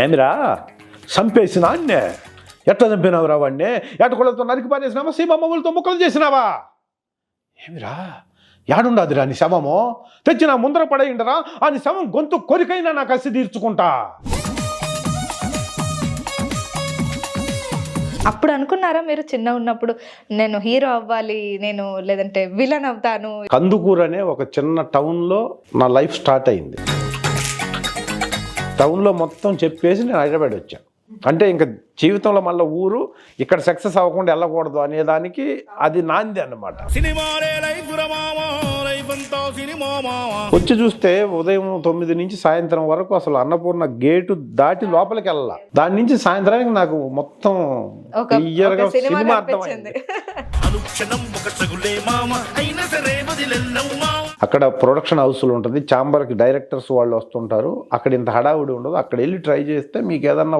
ఏమిరా చంపేసిన అన్నే ఎట్లా చంపినావురా వాడిని ఎటకులతో నరికి పారేసినావా సీమమ్మలతో ముక్కలు చేసినావా ఏమిరా యాడుండాదిరా నీ శవము తెచ్చి నా ముందర పడేయండిరా ఆ నీ శవం గొంతు కొరికైనా నా కసి తీర్చుకుంటా. అప్పుడు అనుకున్నారా మీరు చిన్న ఉన్నప్పుడు నేను హీరో అవ్వాలి, నేను లేదంటే విలన్ అవుతాను? కందుకూరు అనే ఒక చిన్న టౌన్లో నా లైఫ్ స్టార్ట్ అయింది. టౌన్లో మొత్తం చెప్పేసి నేను హైదరాబాద్ వచ్చాను. అంటే ఇంకా జీవితంలో మళ్ళీ ఊరు ఇక్కడ సక్సెస్ అవ్వకుండా వెళ్ళకూడదు అనేదానికి అది నాంది అన్నమాట. వచ్చి చూస్తే ఉదయం 9 నుంచి సాయంత్రం వరకు అసలు అన్నపూర్ణ గేటు దాటి లోపలికి వెళ్ళాల. దాని నుంచి సాయంత్రానికి నాకు మొత్తం క్లియర్గా సినిమా అర్థమైంది. అక్కడ ప్రొడక్షన్ హౌస్లు ఉంటుంది, ఛాంబర్కి డైరెక్టర్స్ వాళ్ళు వస్తుంటారు. అక్కడ ఇంత హడావుడి ఉండదు. అక్కడ వెళ్ళి ట్రై చేస్తే మీకు ఏదన్నా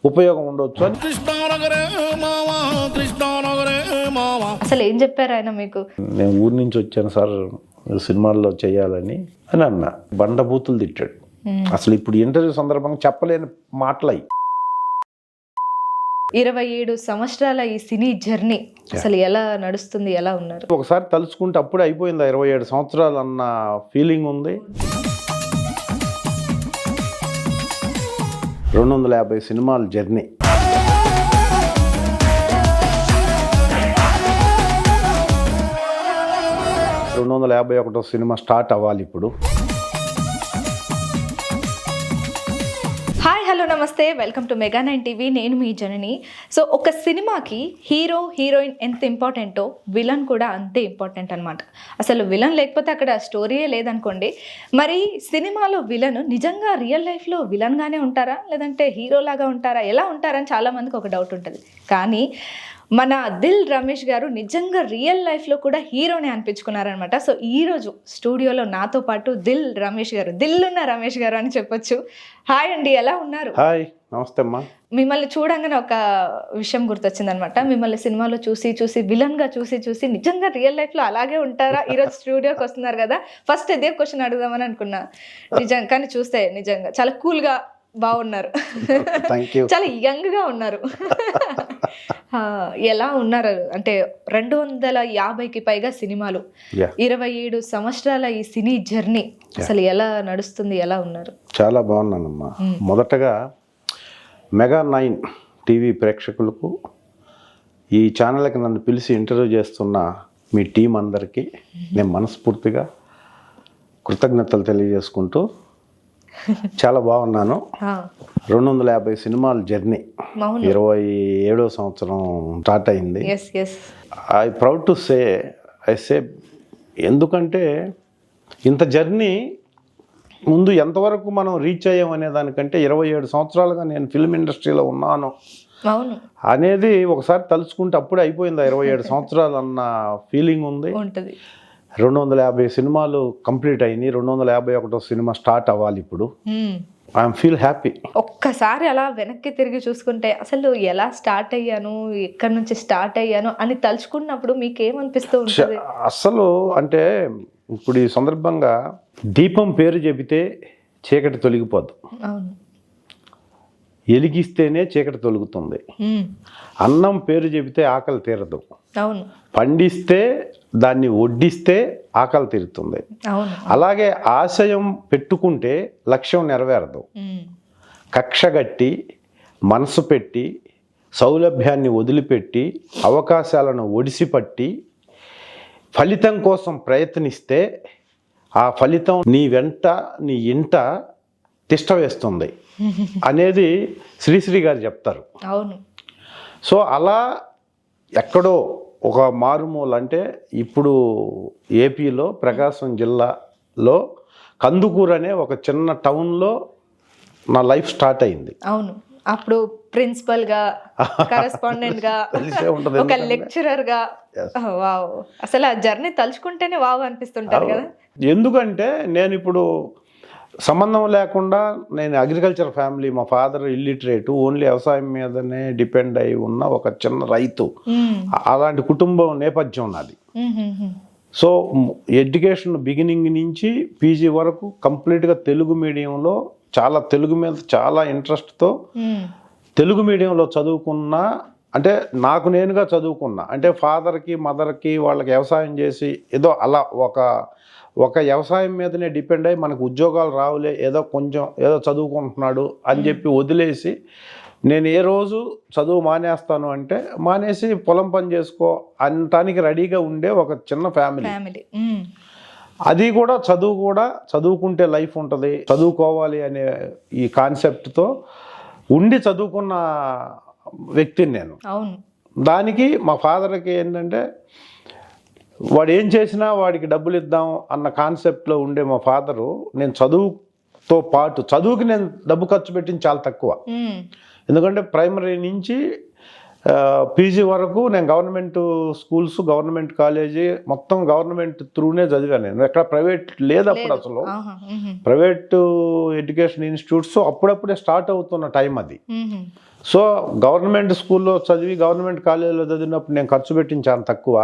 ఉపయోగం ఉండొచ్చు అని. అసలు ఏం చెప్పారు ఆయన మీకు? నేను ఊరి నుంచి వచ్చాను సార్ సినిమాల్లో చేయాలని అని అన్నా. బండబూతులు తిట్టాడు. అసలు ఇప్పుడు ఇంటర్వ్యూ సందర్భంగా చెప్పలేని మాటలయ్యి. 27 సంవత్సరాల ఈ సినీ జర్నీ అసలు ఎలా నడుస్తుంది, ఎలా ఉన్నారు? ఒకసారి తలుచుకుంటే అప్పుడే అయిపోయిందా 27 సంవత్సరాలు అన్న ఫీలింగ్ ఉంది. 250 సినిమాల జర్నీ. $251 సినిమా స్టార్ట్ అవ్వాలి ఇప్పుడు. హాయ్, హలో, నమస్తే, వెల్కమ్ టు మెగా9 టీవీ. నేను మీ జనని. సో ఒక సినిమాకి హీరో హీరోయిన్ ఎంత ఇంపార్టెంటో విలన్ కూడా అంతే ఇంపార్టెంట్ అనమాట. అసలు విలన్ లేకపోతే అక్కడ స్టోరీయే లేదనుకోండి. మరి సినిమాలో విలన్ నిజంగా రియల్ లైఫ్లో విలన్గానే ఉంటారా, లేదంటే హీరోలాగా ఉంటారా, ఎలా ఉంటారని చాలామందికి ఒక డౌట్ ఉంటుంది. కానీ మన దిల్ రమేష్ గారు నిజంగా రియల్ లైఫ్లో కూడా హీరోనే అనిపించుకున్నారనమాట. సో ఈరోజు స్టూడియోలో నాతో పాటు దిల్ రమేష్ గారు, దిల్లున్న రమేష్ గారు అని చెప్పొచ్చు. హాయ్ అండి, ఎలా ఉన్నారు? హాయ్, నమస్తే అమ్మా. మిమ్మల్ని చూడంగానే ఒక విషయం గుర్తొచ్చిందనమాట. మిమ్మల్ని సినిమాలో చూసి విలన్గా చూసి నిజంగా రియల్ లైఫ్లో అలాగే ఉంటారా? ఈరోజు స్టూడియోకి వస్తున్నారు కదా, ఫస్ట్ ఇదే క్వశ్చన్ అడుగుదామని అనుకున్నా. నిజంగా కానీ చూస్తే నిజంగా చాలా కూల్గా బాగున్నారు, చాలా యంగ్ గా ఉన్నారు. ఎలా ఉన్నారు అంటే 250కి పైగా సినిమాలు, 27 సంవత్సరాల ఈ సినీ జర్నీ అసలు ఎలా నడుస్తుంది, ఎలా ఉన్నారు? చాలా బాగున్నానమ్మా. మొదటగా మెగా9 టీవీ ప్రేక్షకులకు, ఈ ఛానల్కి నన్ను పిలిచి ఇంటర్వ్యూ చేస్తున్న మీ టీం అందరికీ నేను మనస్ఫూర్తిగా కృతజ్ఞతలు తెలియజేసుకుంటూ చాలా బాగున్నాను. 250 సినిమాల జర్నీ 27వ సంవత్సరం స్టార్ట్ అయింది. ఐ ప్రౌడ్ టు సే ఎందుకంటే ఇంత జర్నీ ముందు ఎంతవరకు మనం రీచ్ అయ్యాం అనే దానికంటే 27 సంవత్సరాలుగా నేను ఫిల్మ్ ఇండస్ట్రీలో ఉన్నాను అనేది ఒకసారి తలుచుకుంటే అప్పుడే అయిపోయిందా 27 సంవత్సరాలు అన్న ఫీలింగ్ ఉంది. 250 సినిమాలు కంప్లీట్ అయినాయి. 251 సినిమా స్టార్ట్ అవ్వాలి ఇప్పుడు. I'm feel happy. ఒక్కసారి అలా వెనక్కి తిరిగి చూసుకుంటే అసలు ఎలా స్టార్ట్ అయ్యాను, ఎక్కడి నుంచి స్టార్ట్ అయ్యాను అని తలుచుకున్నప్పుడు మీకు ఏమనిపిస్తూ ఉంటుంది? అసలు అంటే ఇప్పుడు ఈ సందర్భంగా దీపం పేరు చెబితే చీకటి తొలగిపోద్దు, ఎలిగిస్తేనే చీకటి తొలుగుతుంది. అన్నం పేరు చెబితే ఆకలి తీరదు, పండిస్తే దాన్ని వడ్డిస్తే ఆకలి తీరుతుంది. అలాగే ఆశయం పెట్టుకుంటే లక్ష్యం నెరవేరదు. కక్షగట్టి మనసు పెట్టి సౌలభ్యాన్ని వదిలిపెట్టి అవకాశాలను ఒడిసిపట్టి ఫలితం కోసం ప్రయత్నిస్తే ఆ ఫలితం నీ వెంట నీ ఇంట తిష్ట వేస్తుంది అనేది శ్రీశ్రీ గారు చెప్తారు. సో అలా ఎక్కడో ఒక మారుమూల అంటే ఇప్పుడు ఏపీలో ప్రకాశం జిల్లాలో కందుకూరు అనే ఒక చిన్న టౌన్లో నా లైఫ్ స్టార్ట్ అయింది. అవును, అప్పుడు ప్రిన్సిపల్ గా, కరెస్పాండెంట్ గా, ఒక లెక్చరర్ గా. వావ్, అసలు ఆ జర్నీ తలుచుకుంటేనే వావ్ అనిపిస్తుంటారు కదా. ఎందుకంటే నేను ఇప్పుడు సంబంధం లేకుండా నేను అగ్రికల్చర్ ఫ్యామిలీ, మా ఫాదర్ ఇల్లిటరేట్, ఓన్లీ వ్యవసాయం మీదనే డిపెండ్ అయి ఉన్న ఒక చిన్న రైతు, అలాంటి కుటుంబం నేపథ్యం నాది. సో ఎడ్యుకేషన్ బిగినింగ్ నుంచి పీజీ వరకు కంప్లీట్గా తెలుగు మీడియంలో చాలా తెలుగు మీద చాలా ఇంట్రెస్ట్తో తెలుగు మీడియంలో చదువుకున్నా, అంటే నాకు నేనుగా చదువుకున్నా, అంటే ఫాదర్కి మదర్కి వాళ్ళకి వ్యవసాయం చేసి ఏదో అలా ఒక వ్యవసాయం మీదనే డిపెండ్ అయ్యి మనకు ఉద్యోగాలు రావులే, ఏదో కొంచెం ఏదో చదువుకుంటున్నాడు అని చెప్పి వదిలేసి నేను ఏ రోజు చదువు మానేస్తాను అంటే మానేసి పొలం పని చేసుకో అంటానికి రెడీగా ఉండే ఒక చిన్న ఫ్యామిలీ. అది కూడా చదువుకుంటే లైఫ్ ఉంటుంది, చదువుకోవాలి అనే ఈ కాన్సెప్ట్తో ఉండి చదువుకున్న వ్యక్తిని నేను. దానికి మా ఫాదర్కి ఏంటంటే వాడు ఏం చేసినా వాడికి డబ్బులు ఇద్దాం అన్న కాన్సెప్ట్లో ఉండే మా ఫాదరు, నేను చదువుతో పాటు చదువుకి నేను డబ్బు ఖర్చు పెట్టింది చాలా తక్కువ. ఎందుకంటే ప్రైమరీ నుంచి పీజీ వరకు నేను గవర్నమెంట్ స్కూల్స్, గవర్నమెంట్ కాలేజీ మొత్తం గవర్నమెంట్ త్రూనే చదివాను. నేను ఎక్కడ ప్రైవేట్ లేదు అప్పుడు, అసలు ప్రైవేట్ ఎడ్యుకేషన్ ఇన్స్టిట్యూట్స్ అప్పుడప్పుడే స్టార్ట్ అవుతున్న టైం అది. సో గవర్నమెంట్ స్కూల్లో చదివి గవర్నమెంట్ కాలేజీలో చదివినప్పుడు నేను ఖర్చు పెట్టిన చాలా తక్కువ.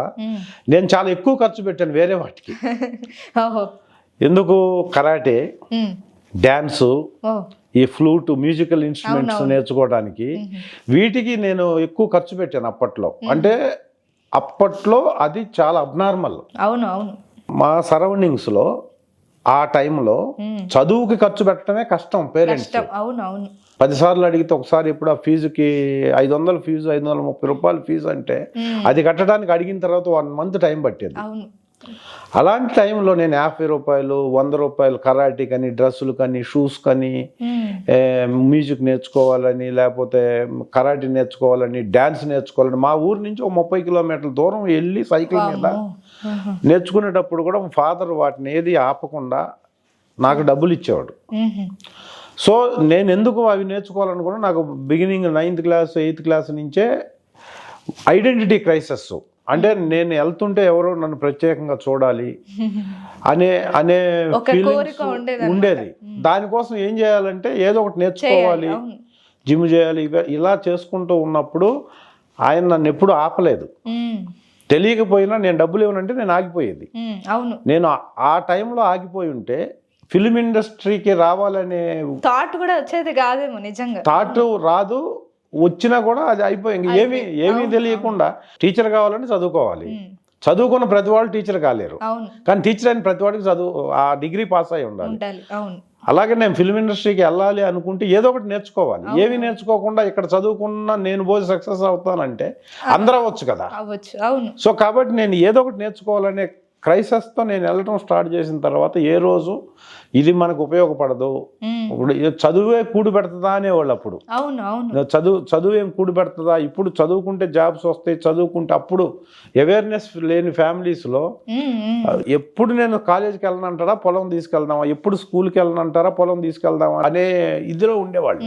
నేను చాలా ఎక్కువ ఖర్చు పెట్టాను వేరే వాటికి. ఎందుకు? కరాటే, డ్యాన్సు, ఈ ఫ్లూట్, మ్యూజికల్ ఇన్స్ట్రుమెంట్స్ నేర్చుకోవడానికి, వీటికి నేను ఎక్కువ ఖర్చు పెట్టాను అప్పట్లో. అంటే అప్పట్లో అది చాలా అబ్నార్మల్. మా సరౌండింగ్స్లో ఆ టైంలో చదువుకి ఖర్చు పెట్టడమే కష్టం. పేరెంట్స్ 10 సార్లు అడిగితే ఒకసారి ఇప్పుడు ఆ ఫీజుకి 500 ఫీజు, 530 రూపాయలు ఫీజు అంటే అది కట్టడానికి అడిగిన తర్వాత 1 మంత్ టైం పట్టేది. అలాంటి టైంలో నేను 50 రూపాయలు, 100 రూపాయలు కరాటీ కానీ, డ్రెస్సులు కానీ, షూస్ కానీ, మ్యూజిక్ నేర్చుకోవాలని, లేకపోతే కరాటీ నేర్చుకోవాలని, డ్యాన్స్ నేర్చుకోవాలని మా ఊరు నుంచి 30 కిలోమీటర్ల దూరం వెళ్ళి సైకిల్ మీద నేర్చుకునేటప్పుడు కూడా ఫాదర్ వాటిని ఏది ఆపకుండా నాకు డబ్బులు ఇచ్చేవాడు. సో నేను ఎందుకు అవి నేర్చుకోవాలనుకున్నా, నాకు beginning 9th class 8th class నుంచే ఐడెంటిటీ క్రైసిస్. అంటే నేను వెళ్తుంటే ఎవరో నన్ను ప్రత్యేకంగా చూడాలి అనే ఫీలింగ్స్ ఉండేది. దానికోసం ఏం చేయాలంటే ఏదో ఒకటి నేర్చుకోవాలి, జిమ్ చేయాలి. ఇలా చేసుకుంటూ ఉన్నప్పుడు ఆయన నన్ను ఎప్పుడు ఆపలేదు. తెలియకపోయినా నేను డబ్బులు ఇవ్వనంటే నేను ఆగిపోయేది. నేను ఆ టైంలో ఆగిపోయి ఉంటే ఫిల్మ్ ఇండస్ట్రీకి రావాలనే థాట్ కూడా వచ్చేది కాదేమో. నిజంగా థాట్ రాదు, వచ్చినా కూడా అది అయిపోయింది. ఏమీ తెలియకుండా టీచర్ కావాలని చదువుకోవాలి. చదువుకున్న ప్రతి వాళ్ళు టీచర్ కాలేరు, కానీ టీచర్ అయిన ప్రతి వాడికి ఆ డిగ్రీ పాస్ అయి ఉండాలి. అలాగే నేను ఫిల్మ్ ఇండస్ట్రీకి వెళ్ళాలి అనుకుంటే ఏదో ఒకటి నేర్చుకోవాలి. ఏమి నేర్చుకోకుండా ఇక్కడ చదువుకున్నా నేను పోయి సక్సెస్ అవుతానంటే అందరూ అవ్వచ్చు కదా. సో కాబట్టి నేను ఏదో ఒకటి నేర్చుకోవాలనే క్రైసిస్తో నేను వెళ్ళటం స్టార్ట్ చేసిన తర్వాత ఏ రోజు ఇది మనకు ఉపయోగపడదు, ఇప్పుడు చదువే కూడి పెడుతుందా అనేవాళ్ళు అప్పుడు. చదువు ఏం కూడి పెడుతుందా? ఇప్పుడు చదువుకుంటే జాబ్స్ వస్తాయి, చదువుకుంటే అప్పుడు అవేర్నెస్ లేని ఫ్యామిలీస్లో ఎప్పుడు నేను కాలేజీకి వెళ్ళనంటారా పొలం తీసుకెళ్దామా, ఎప్పుడు స్కూల్కి వెళ్ళనంటారా పొలం తీసుకెళ్దామా అనే ఇదిలో ఉండేవాళ్ళు.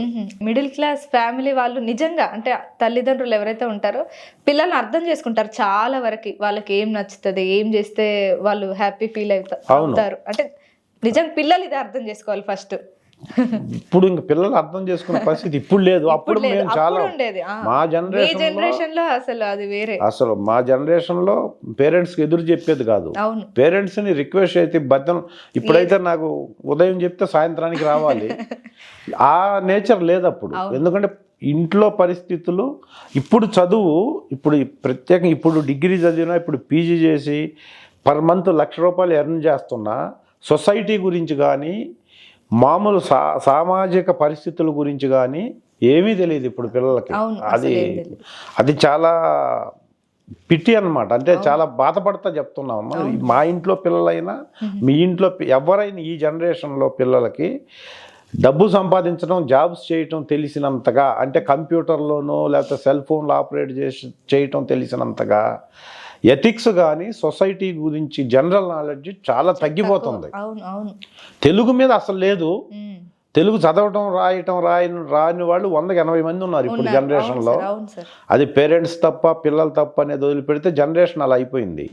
మిడిల్ క్లాస్ ఫ్యామిలీ వాళ్ళు నిజంగా అంటే తల్లిదండ్రులు ఎవరైతే ఉంటారో పిల్లల్ని అర్థం చేసుకుంటారు చాలా వరకు. వాళ్ళకి ఏం నచ్చుతుంది, ఏం చేస్తే వాళ్ళు హ్యాపీ ఫీల్ అవుతారు అంటే నిజంగా పిల్లలు ఇది అర్థం చేసుకోవాలి ఫస్ట్. ఇప్పుడు ఇంక పిల్లలు అర్థం చేసుకునే పరిస్థితి ఇప్పుడు లేదు. అప్పుడు మేము చాలా మా జనరేషన్ లో అసలు అది వేరే. అసలు మా జనరేషన్ లో పేరెంట్స్ కి ఎదురు చెప్పేది కాదు. పేరెంట్స్ ని రిక్వెస్ట్ అయితే బద్దం. ఇప్పుడైతే నాకు ఉదయం చెప్తే సాయంత్రానికి రావాలి, ఆ నేచర్ లేదు అప్పుడు. ఎందుకంటే ఇంట్లో పరిస్థితులు, ఇప్పుడు చదువు, ఇప్పుడు ప్రత్యేకంగా ఇప్పుడు డిగ్రీ చదివినా, ఇప్పుడు పీజీ చేసి పర్ మంత్ 1,00,000 రూపాయలు ఎర్న్ చేస్తున్నా సొసైటీ గురించి కానీ మామూలు సామాజిక పరిస్థితుల గురించి కానీ ఏమీ తెలియదు ఇప్పుడు పిల్లలకి. అది చాలా పిటి అన్నమాట. అంటే చాలా బాధపడతా చెప్తున్నామమ్మా. మా ఇంట్లో పిల్లలైనా మీ ఇంట్లో ఎవరైనా ఈ జనరేషన్లో పిల్లలకి డబ్బు సంపాదించడం, జాబ్స్ చేయటం తెలిసినంతగా, అంటే కంప్యూటర్లోనో లేకపోతే సెల్ ఫోన్లో ఆపరేట్ చేయటం తెలిసినంతగా ఎథిక్స్ కానీ సొసైటీ గురించి జనరల్ నాలెడ్జ్ చాలా తగ్గిపోతుంది. తెలుగు మీద అసలు లేదు. తెలుగు చదవటం రాయటం రాని వాళ్ళు 180 మంది ఉన్నారు ఇప్పుడు జనరేషన్లో. అది పేరెంట్స్ తప్ప పిల్లలు తప్ప అనేది వదిలిపెడితే జనరేషన్ అలా అయిపోయింది.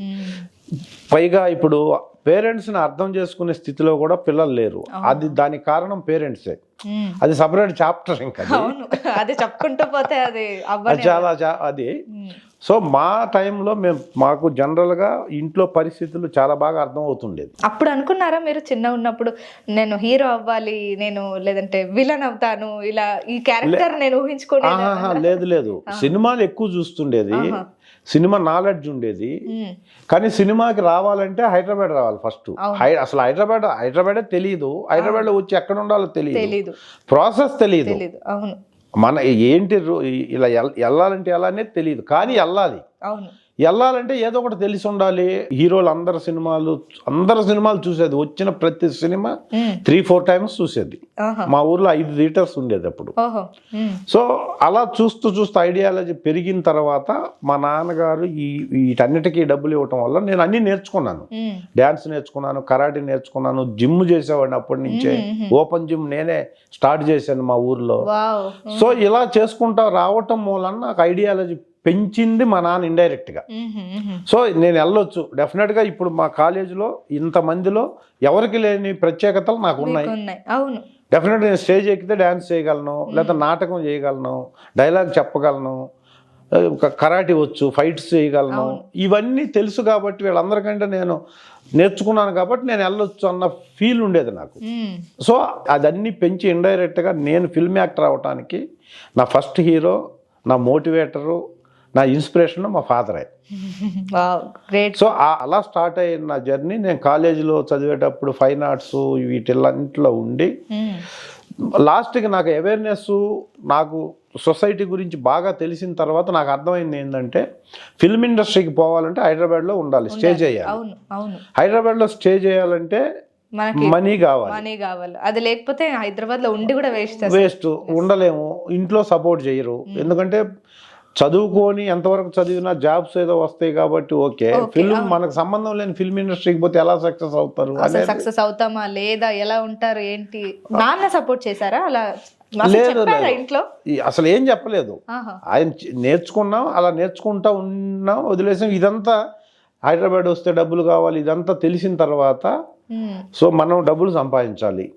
పైగా ఇప్పుడు పేరెంట్స్ని అర్థం చేసుకునే స్థితిలో కూడా పిల్లలు లేరు. అది దానికి కారణం పేరెంట్సే. అది సపరేట్ చాప్టర్. ఇంకా అవును, అది చెప్పుకుంటూ పోతే అది చాలా అది. సో మా టైంలో మాకు జనరల్గా ఇంట్లో పరిస్థితులు చాలా బాగా అర్థం అవుతుండేది. అప్పుడు అనుకున్నారా మీరు చిన్న ఉన్నప్పుడు నేను హీరో అవ్వాలి, నేను లేదంటే విలన్ అవుతాను, ఇలా ఈ క్యారెక్టర్ నేను ఊహించుకోలేదు? లేదు, సినిమాలు ఎక్కువ చూస్తుండేది, సినిమా నాలెడ్జ్ ఉండేది. కానీ సినిమాకి రావాలంటే హైదరాబాద్ రావాలి ఫస్ట్. అసలు హైదరాబాదే తెలియదు. హైదరాబాద్లో వచ్చి ఎక్కడ ఉండాలో తెలియదు, ప్రాసెస్ తెలియదు. అవును, మన ఏంటి ఇలా వెళ్ళాలంటే ఎలా అనేది తెలియదు. కానీ వెళ్ళాలంటే ఏదో ఒకటి తెలిసి ఉండాలి. హీరోలు అందరి సినిమాలు చూసేది. వచ్చిన ప్రతి సినిమా 3-4 టైమ్స్ చూసేది. మా ఊర్లో 5 థియేటర్స్ ఉండేది అప్పుడు. సో అలా చూస్తూ ఐడియాలజీ పెరిగిన తర్వాత మా నాన్నగారు వీటన్నిటికీ డబ్బులు ఇవ్వటం వల్ల నేను అన్ని నేర్చుకున్నాను. డ్యాన్స్ నేర్చుకున్నాను, కరాటే నేర్చుకున్నాను, జిమ్ చేసేవాడిని. అప్పటి నుంచే ఓపెన్ జిమ్ నేనే స్టార్ట్ చేశాను మా ఊర్లో. సో ఇలా చేసుకుంటా రావటం మూలన నాకు ఐడియాలజీ పెంచింది మా నాన్న ఇండైరెక్ట్గా. సో నేను వెళ్ళొచ్చు డెఫినెట్గా. ఇప్పుడు మా కాలేజీలో ఇంతమందిలో ఎవరికి లేని ప్రత్యేకతలు నాకు ఉన్నాయి. డెఫినెట్గా నేను స్టేజ్ ఎక్కితే డ్యాన్స్ చేయగలను, లేదా నాటకం చేయగలను, డైలాగ్ చెప్పగలను, కరాటే వచ్చు, ఫైట్స్ చేయగలను. ఇవన్నీ తెలుసు కాబట్టి వీళ్ళందరికంటే నేను నేర్చుకున్నాను కాబట్టి నేను వెళ్ళొచ్చు అన్న ఫీల్ ఉండేది నాకు. సో అదన్నీ పెంచి ఇండైరెక్ట్గా నేను ఫిల్మ్ యాక్టర్ అవ్వటానికి నా ఫస్ట్ హీరో, నా మోటివేటరు, నా ఇన్స్పిరేషన్ మా ఫాదరే. సో అలా స్టార్ట్ అయిన నా జర్నీ. నేను కాలేజీలో చదివేటప్పుడు ఫైన్ ఆర్ట్స్ వీటిల్లో ఉండి లాస్ట్కి నాకు అవేర్నెస్, నాకు సొసైటీ గురించి బాగా తెలిసిన తర్వాత నాకు అర్థమైంది ఏంటంటే ఫిల్మ్ ఇండస్ట్రీకి పోవాలంటే హైదరాబాద్లో ఉండాలి, స్టే చేయాలి. హైదరాబాద్లో స్టే చేయాలంటే మనీ కావాలి. అది లేకపోతే హైదరాబాద్లో ఉండి కూడా వేస్ట్, ఉండలేము. ఇంట్లో సపోర్ట్ చేయరు. ఎందుకంటే చదువుకొని ఎంతవరకు చదివినా జాబ్స్ ఏదో వస్తాయి కాబట్టి ఓకే. ఫిల్మ్ మనకు సంబంధం లేని ఫిల్మ్ ఇండస్ట్రీకి పోతే ఎలా సక్సెస్ అవుతారు? సక్సెస్ అవుతామా లేదా, ఎలా ఉంటారు ఏంటి? నాన్న సపోర్ట్ చేశారా? అలా లేదు, ఇంట్లో అసలు ఏం చెప్పలేదు. ఆయన నేర్చుకున్నాం, అలా నేర్చుకుంటా ఉన్నాం, వదిలేసాం. ఇదంతా హైదరాబాద్ వస్తే డబ్బులు కావాలి, ఇదంతా తెలిసిన తర్వాత సో మనం డబ్బులు సంపాదించాలి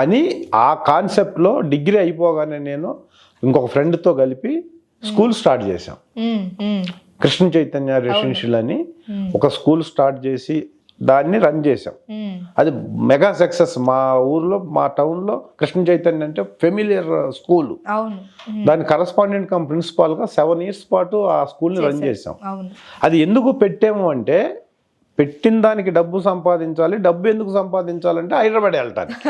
అని ఆ కాన్సెప్ట్లో డిగ్రీ అయిపోగానే నేను ఇంకొక ఫ్రెండ్తో కలిపి స్కూల్ స్టార్ట్ చేశాం. కృష్ణ చైతన్య రెసిడెన్షియల్ అని ఒక స్కూల్ స్టార్ట్ చేసి దాన్ని రన్ చేసాం. అది మెగా సక్సెస్. మా ఊర్లో, మా టౌన్లో కృష్ణ చైతన్య అంటే ఫెమిలియర్ స్కూల్. దాని కరస్పాండెంట్ కమ్ ప్రిన్సిపాల్గా 7 years పాటు ఆ స్కూల్ని రన్ చేసాం. అది ఎందుకు పెట్టాము అంటే పెట్టిన దానికి డబ్బు సంపాదించాలి. డబ్బు ఎందుకు సంపాదించాలంటే హైదరాబాద్ వెళ్ళటానికి.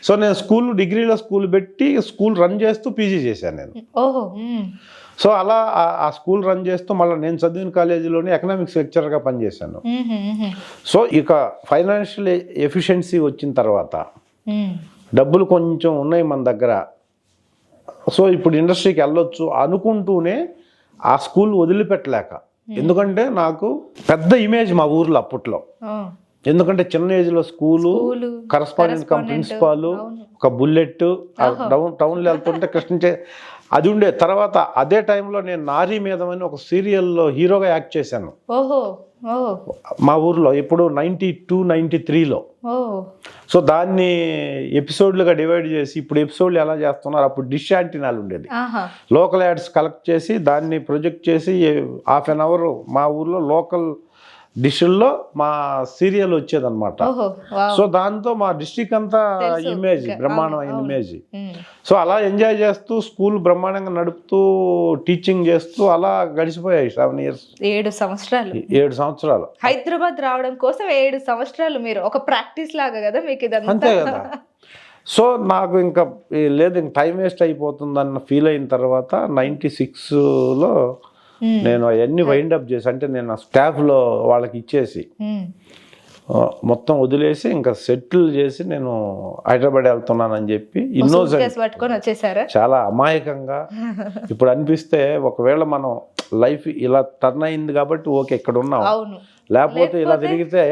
సో నేను డిగ్రీలో స్కూల్ పెట్టి స్కూల్ రన్ చేస్తూ పీజీ చేశాను నేను. సో అలా ఆ స్కూల్ రన్ చేస్తూ మళ్ళీ నేను చదివిన కాలేజీలోనే ఎకనామిక్స్ లెక్చరర్గా పనిచేశాను. సో ఇక ఫైనాన్షియల్ ఎఫిషియన్సీ వచ్చిన తర్వాత డబ్బులు కొంచెం ఉన్నాయి మన దగ్గర. సో ఇప్పుడు ఇండస్ట్రీకి వెళ్ళొచ్చు అనుకుంటూనే ఆ స్కూల్ వదిలిపెట్టలేక, ఎందుకంటే నాకు పెద్ద ఇమేజ్ మా ఊర్లో అప్పట్లో. ఎందుకంటే చిన్న ఏజ్లో స్కూలు, కరస్పాండెంట్ కమ్ ప్రిన్సిపాల్, ఒక బుల్లెట్, టౌన్లో వెళ్తుంటే కృష్ణ అది ఉండే. తర్వాత అదే టైంలో నేను నారీ మీదం అని ఒక సీరియల్లో హీరోగా యాక్ట్ చేశాను మా ఊర్లో. ఇప్పుడు 92-93లో. సో దాన్ని ఎపిసోడ్లుగా డివైడ్ చేసి ఇప్పుడు ఎపిసోడ్లు ఎలా చేస్తున్నారు, అప్పుడు డిష్ యాంటీనాలు ఉండేది. లోకల్ యాడ్స్ కలెక్ట్ చేసి దాన్ని ప్రొజెక్ట్ చేసి 1/2 hour మా ఊర్లో లోకల్ డిష్ల్లో మా సీరియల్ వచ్చేదన్నమాట. సో దాంతో మా డిస్ట్రిక్ట్ అంతా ఇమేజ్, బ్రహ్మాండమైన ఇమేజ్. సో అలా ఎంజాయ్ చేస్తూ స్కూల్ బ్రహ్మాండంగా నడుపుతూ టీచింగ్ చేస్తూ అలా గడిచిపోయాయి 7 years. 7 సంవత్సరాలు హైదరాబాద్ రావడం కోసం 7 సంవత్సరాలు మీరు ఒక ప్రాక్టీస్ లాగా కదా మీకు ఇదంతా. అంతే కదా. సో నాకు ఇంకా లేదు, ఇంక టైం వేస్ట్ అయిపోతుందన్న ఫీల్ అయిన తర్వాత 96లో నేను అవన్నీ వైండ్ అప్ చేసి, అంటే నేను స్టాఫ్లో వాళ్ళకి ఇచ్చేసి మొత్తం వదిలేసి ఇంకా సెటిల్ చేసి నేను హైదరాబాద్ వెళ్తున్నానని చెప్పి ఇన్నోసెంట్, చాలా అమాయకంగా. ఇప్పుడు అనిపిస్తే ఒకవేళ మనం లైఫ్ ఇలా టర్న్ అయింది కాబట్టి ఓకే ఇక్కడ ఉన్నాం, లేకపోతే ఇలా తిరిగితే